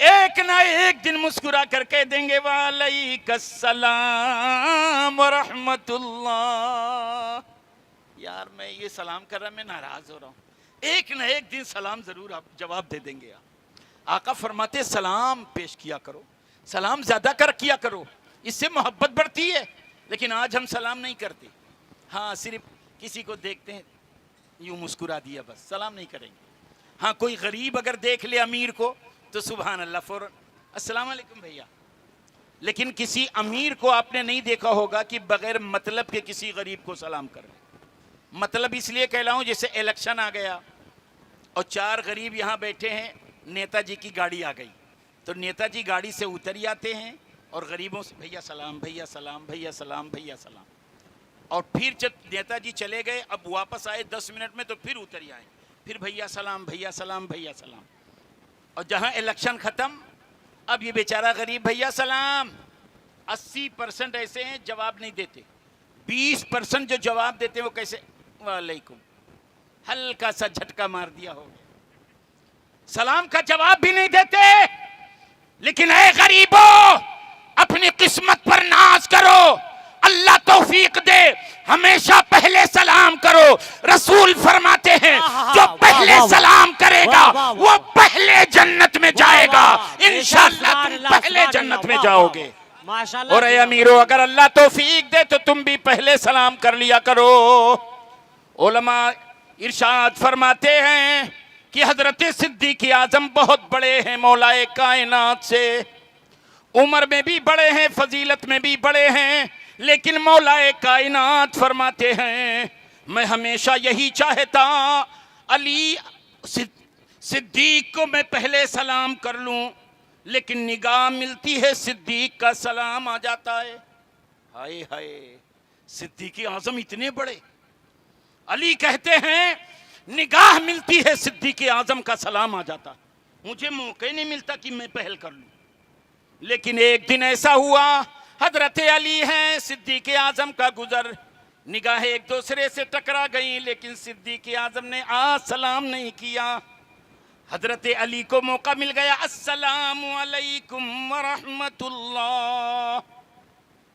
ایک نہ ایک دن مسکرا کر کہہ دیں گے وعلیک السلام ورحمت اللہ. یار میں یہ سلام کر رہا، میں ناراض ہو رہا ہوں. ایک نہ ایک دن سلام ضرور آپ جواب دے دیں گے. آقا فرماتے سلام پیش کیا کرو، سلام زیادہ کر کیا کرو، اس سے محبت بڑھتی ہے. لیکن آج ہم سلام نہیں کرتے. ہاں صرف کسی کو دیکھتے ہیں یوں مسکرا دیا، بس سلام نہیں کریں گے. ہاں کوئی غریب اگر دیکھ لے امیر کو تو سبحان اللہ فوراً السلام علیکم بھیا. لیکن کسی امیر کو آپ نے نہیں دیکھا ہوگا کہ بغیر مطلب کے کسی غریب کو سلام کر رہے. مطلب اس لیے کہلاؤں جیسے الیکشن آ گیا اور 4 غریب یہاں بیٹھے ہیں، نیتا جی کی گاڑی آ گئی تو نیتا جی گاڑی سے اتر جاتے ہیں اور غریبوں سے بھیا سلام، بھیا سلام، بھیا سلام، بھیا سلام. اور پھر جب نیتا جی چلے گئے اب واپس آئے 10 منٹ میں تو پھر اتر آئے، پھر بھیا سلام، بھیا سلام، بھیا سلام. اور جہاں الیکشن ختم اب یہ بیچارہ غریب بھیا سلام. 80% ایسے ہیں جواب نہیں دیتے. 20% جو جواب دیتے وہ کیسے وعلیکم، ہلکا سا جھٹکا مار دیا ہو گیا، سلام کا جواب بھی نہیں دیتے. لیکن اے غریبو اپنی قسمت پر ناز کرو، اللہ توفیق دے، ہمیشہ پہلے سلام کرو. رسول فرماتے ہیں جو پہلے سلام کرے گا وہ پہلے جنت میں جائے گا. انشاءاللہ تم پہلے جنت میں جاؤ گے. اور اے امیرو اگر اللہ توفیق دے تو تم بھی پہلے سلام کر لیا کرو. علماء ارشاد فرماتے ہیں کہ حضرت صدیق اعظم بہت بڑے ہیں مولا کائنات سے، عمر میں بھی بڑے ہیں، فضیلت میں بھی بڑے ہیں. لیکن مولا کائنات فرماتے ہیں میں ہمیشہ یہی چاہتا علی صدیق کو میں پہلے سلام کر لوں، لیکن نگاہ ملتی ہے صدیق کا سلام آ جاتا ہے. ہائے ہائے صدیق اعظم اتنے بڑے. علی کہتے ہیں نگاہ ملتی ہے صدیق اعظم کا سلام آ جاتا، مجھے موقع نہیں ملتا کہ میں پہل کر لوں. لیکن ایک دن ایسا ہوا حضرت علی ہیں صدیق اعظم کا گزر، نگاہیں ایک دوسرے سے ٹکرا گئیں لیکن صدیق اعظم نے آج سلام نہیں کیا. حضرت علی کو موقع مل گیا السلام علیکم ورحمت اللہ.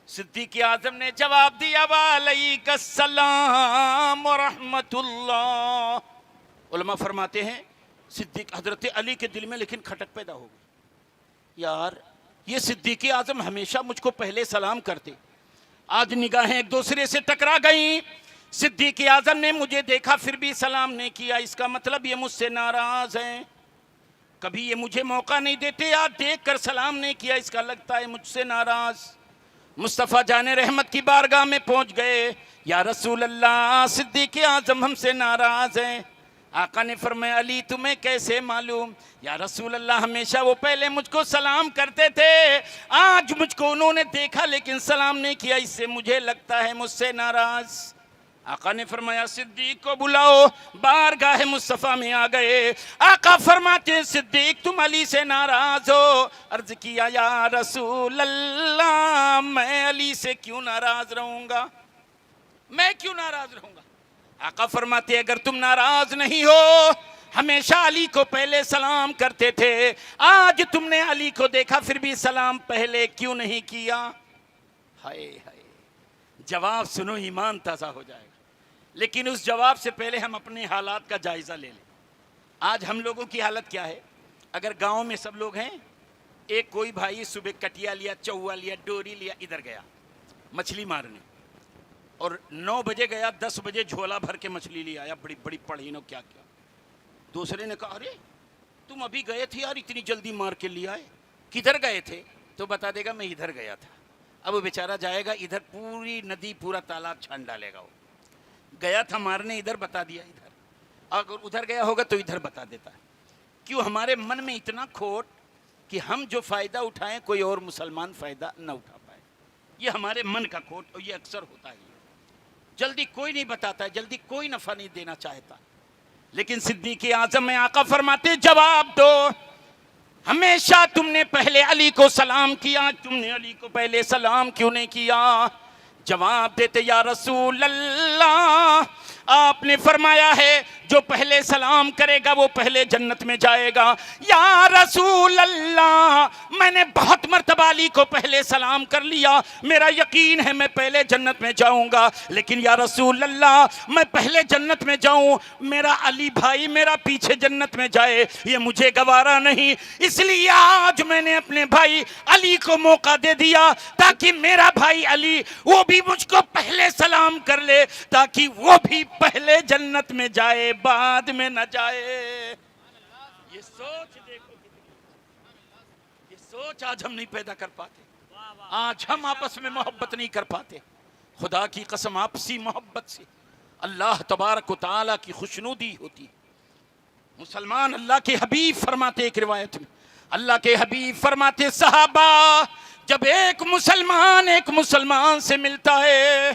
صدیق اعظم نے جواب دیا وعلیک السلام ورحمت اللہ. علماء فرماتے ہیں صدیق حضرت علی کے دل میں لیکن کھٹک پیدا ہو گئی، یار یہ صدیق اعظم ہمیشہ مجھ کو پہلے سلام کرتے، آج نگاہیں ایک دوسرے سے ٹکرا گئیں. صدیق اعظم نے مجھے دیکھا پھر بھی سلام نہیں کیا، اس کا مطلب یہ مجھ سے ناراض ہیں. کبھی یہ مجھے موقع نہیں دیتے، آج دیکھ کر سلام نہیں کیا، اس کا لگتا ہے مجھ سے ناراض. مصطفیٰ جان رحمت کی بارگاہ میں پہنچ گئے، یا رسول اللہ صدیق اعظم ہم سے ناراض ہیں. آقا نے فرمایا علی تمہیں کیسے معلوم؟ یا رسول اللہ ہمیشہ وہ پہلے مجھ کو سلام کرتے تھے، آج مجھ کو انہوں نے دیکھا لیکن سلام نہیں کیا، اس سے مجھے لگتا ہے مجھ سے ناراض. آقا نے فرمایا صدیق کو بلاؤ. بارگاہ مصطفیٰ میں آ گئے. آقا فرماتے ہیں صدیق تم علی سے ناراض ہو. عرض کیا یا رسول اللہ میں علی سے کیوں ناراض رہوں گا، میں کیوں ناراض رہوں گا؟ آقا فرماتے اگر تم ناراض نہیں ہو ہمیشہ علی کو پہلے سلام کرتے تھے، آج تم نے علی کو دیکھا پھر بھی سلام پہلے کیوں نہیں کیا؟ ہائے ہائے جواب سنو ایمان تازہ ہو جائے گا. لیکن اس جواب سے پہلے ہم اپنے حالات کا جائزہ لے لیں. آج ہم لوگوں کی حالت کیا ہے؟ اگر گاؤں میں سب لوگ ہیں، ایک کوئی بھائی صبح کٹیا لیا، چوا لیا، ڈوری لیا، ادھر گیا مچھلی مارنے، اور 9 بجے گیا، 10 بجے جھولا بھر کے مچھلی لے آیا، بڑی بڑی پڑھینوں کیا کیا. دوسرے نے کہا ارے تم ابھی گئے تھے یار، اتنی جلدی مار کے لے آئے، کدھر گئے تھے؟ تو بتا دے گا میں ادھر گیا تھا. اب وہ بیچارہ جائے گا ادھر، پوری ندی پورا تالاب چھان ڈالے گا. وہ گیا تھا مارنے، ادھر بتا دیا ادھر، اگر ادھر گیا ہوگا تو ادھر بتا دیتا ہے. کیوں؟ ہمارے من میں اتنا کھوٹ کہ ہم جو فائدہ اٹھائیں کوئی اور مسلمان فائدہ نہ اٹھا پائے. یہ ہمارے من کا کھوٹ، اور یہ اکثر ہوتا ہے. جلدی کوئی نہیں بتاتا ہے، جلدی کوئی نفع نہیں دینا چاہتا. لیکن صدیق اعظم میں آقا فرماتے جواب دو، ہمیشہ تم نے پہلے علی کو سلام کیا، تم نے علی کو پہلے سلام کیوں نہیں کیا؟ جواب دیتے یا رسول اللہ آپ نے فرمایا ہے جو پہلے سلام کرے گا وہ پہلے جنت میں جائے گا۔ یا رسول اللہ، میں نے بہت مرتبہ علی کو پہلے سلام کر لیا، میرا یقین ہے میں پہلے جنت میں جاؤں گا، لیکن یا رسول اللہ میں پہلے جنت میں جاؤں، میرا علی بھائی میرا پیچھے جنت میں جائے، یہ مجھے گوارا نہیں، اس لیے آج میں نے اپنے بھائی علی کو موقع دے دیا تاکہ میرا بھائی علی وہ بھی مجھ کو پہلے سلام کر لے، تاکہ وہ بھی پہلے جنت میں جائے بعد میں نہ جائے۔ یہ سوچ دیکھو، یہ سوچ آج ہم نہیں پیدا کر پاتے، آج ہم آپس میں محبت نہیں کر پاتے۔ خدا کی قسم آپسی محبت سے اللہ تبارک و تعالیٰ کی خوشنودی ہوتی۔ مسلمان، اللہ کے حبیب فرماتے ایک روایت میں، اللہ کے حبیب فرماتے صحابہ جب ایک مسلمان سے ملتا ہے،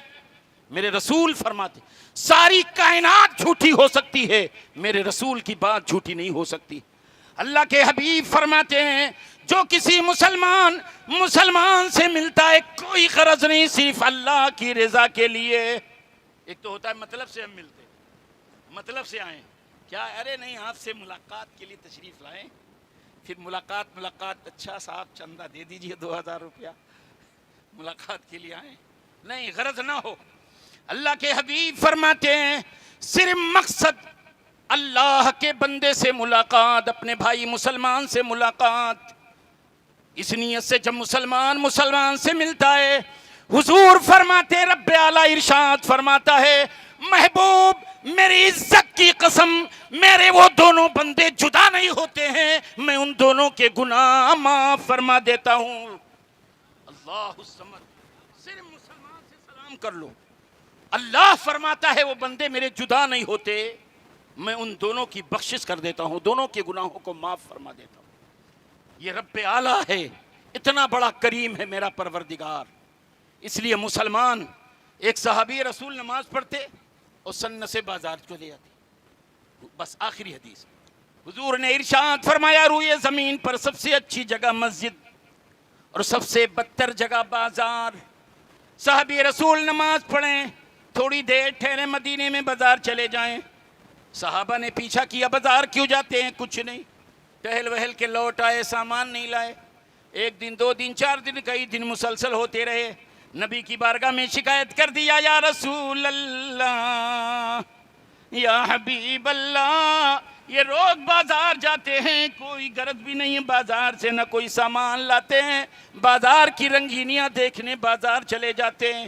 میرے رسول فرماتے ساری کائنات جھوٹی ہو سکتی ہے، میرے رسول کی بات جھوٹی نہیں ہو سکتی۔ اللہ کے حبیب فرماتے ہیں جو کسی مسلمان سے ملتا ہے کوئی غرض نہیں، صرف اللہ کی رضا کے لیے۔ ایک تو ہوتا ہے مطلب سے ہم ملتے، مطلب سے آئیں، کیا ارے نہیں آپ سے ملاقات کے لیے تشریف لائیں، پھر ملاقات اچھا صاحب چندہ دے دیجئے 2000 روپیہ، ملاقات کے لیے آئیں، نہیں غرض نہ ہو۔ اللہ کے حبیب فرماتے ہیں صرف مقصد اللہ کے بندے سے ملاقات، اپنے بھائی مسلمان سے ملاقات، اس نیت سے جب مسلمان سے ملتا ہے، حضور فرماتے رب اعلیٰ ارشاد فرماتا ہے محبوب میری عزت کی قسم میرے وہ دونوں بندے جدا نہیں ہوتے ہیں، میں ان دونوں کے گناہ معاف فرما دیتا ہوں۔ اللہ الصمد، صرف مسلمان سے سلام کر لو، اللہ فرماتا ہے وہ بندے میرے جدا نہیں ہوتے، میں ان دونوں کی بخشش کر دیتا ہوں، دونوں کے گناہوں کو معاف فرما دیتا ہوں۔ یہ رب اعلیٰ ہے، اتنا بڑا کریم ہے میرا پروردگار۔ اس لیے مسلمان، ایک صحابی رسول نماز پڑھتے اور سن سے بازار چلے جاتے، بس آخری حدیث، حضور نے ارشاد فرمایا روئے زمین پر سب سے اچھی جگہ مسجد اور سب سے بدتر جگہ بازار۔ صحابی رسول نماز پڑھیں، تھوڑی دیر ٹھہرے مدینے میں بازار چلے جائیں، صحابہ نے پیچھا کیا بازار کیوں جاتے ہیں، کچھ نہیں، ٹہل وہل کے لوٹ آئے، سامان نہیں لائے، ایک دن 2 دن 4 دن کئی دن مسلسل ہوتے رہے، نبی کی بارگاہ میں شکایت کر دیا یا رسول اللہ یا حبیب اللہ، یہ روز بازار جاتے ہیں، کوئی غرض بھی نہیں ہے بازار سے، نہ کوئی سامان لاتے ہیں، بازار کی رنگینیاں دیکھنے بازار چلے جاتے ہیں۔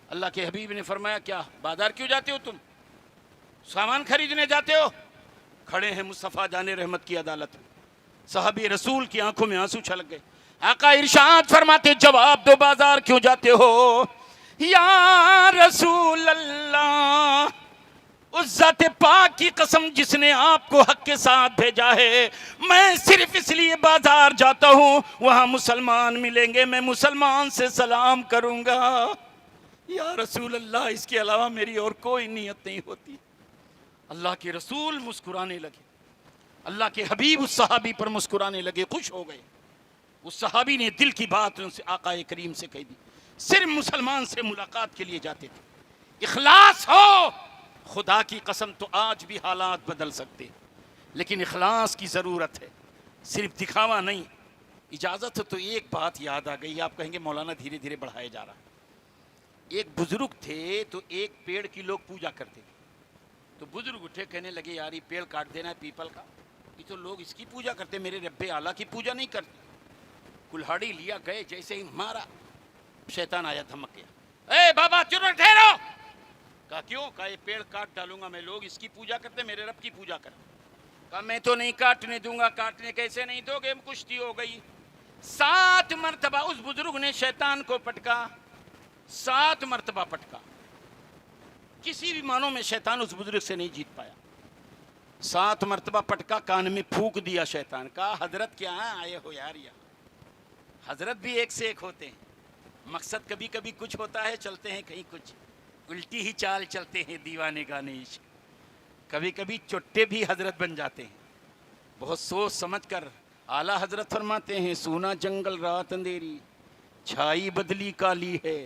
اللہ کے حبیب نے فرمایا کیا بازار کیوں جاتے ہو تم، سامان خریدنے جاتے ہو؟ کھڑے ہیں مصطفیٰ جان رحمت کی عدالت میں، صحابی رسول کی آنکھوں میں آنسو چھلک گئے، آقا ارشاد فرماتے جواب دو بازار کیوں جاتے ہو؟ یا رسول اللہ اس ذات پاک کی قسم جس نے آپ کو حق کے ساتھ بھیجا ہے، میں صرف اس لیے بازار جاتا ہوں وہاں مسلمان ملیں گے، میں مسلمان سے سلام کروں گا۔ یا رسول اللہ اس کے علاوہ میری اور کوئی نیت نہیں ہوتی۔ اللہ کے رسول مسکرانے لگے، اللہ کے حبیب اس صحابی پر مسکرانے لگے، خوش ہو گئے۔ اس صحابی نے دل کی بات ان سے آقا کریم سے کہہ دی، صرف مسلمان سے ملاقات کے لیے جاتے تھے۔ اخلاص ہو، خدا کی قسم تو آج بھی حالات بدل سکتے، لیکن اخلاص کی ضرورت ہے، صرف دکھاوا نہیں۔ اجازت ہو تو ایک بات یاد آ گئی، آپ کہیں گے مولانا دھیرے دھیرے بڑھائے جا رہا ہے۔ ایک بزرگ تھے تو ایک پیڑ کی لوگ پوجا کرتے تھے، تو بزرگ اٹھے کہنے لگے یار یہ پیڑ کاٹ دینا ہے پیپل کا، یہ تو لوگ اس کی پوجا کرتے، میرے رب اعلیٰ کی پوجا نہیں کرتے۔ کلہاڑی لیا گئے، جیسے ہی مارا شیطان آیا دھمک گیا، اے بابا چلو ٹھہرو، کہا کیوں؟ کہا یہ پیڑ کاٹ ڈالوں گا میں، لوگ اس کی پوجا کرتے میرے رب کی پوجا کرتے۔ کہا میں تو نہیں کاٹنے دوں گا۔ کاٹنے کیسے نہیں دو گے؟ کشتی ہو گئی۔ 7 مرتبہ اس بزرگ نے شیطان کو پٹکا، 7 مرتبہ پٹکا، کسی بھی معنوں میں شیطان اس بزرگ سے نہیں جیت پایا۔ 7 مرتبہ پٹکا، کان میں پھونک دیا شیطان، کہا حضرت کیا آئے ہو یار؟ یا حضرت بھی ایک سے ایک ہوتے ہیں، مقصد کبھی کبھی کچھ ہوتا ہے، چلتے ہیں کہیں کچھ، الٹی ہی چال چلتے ہیں دیوانے گانے عشق، کبھی کبھی چٹے بھی حضرت بن جاتے ہیں۔ بہت سوچ سمجھ کر اعلیٰ حضرت فرماتے ہیں سونا جنگل رات اندھیری، چھائی بدلی کالی ہے،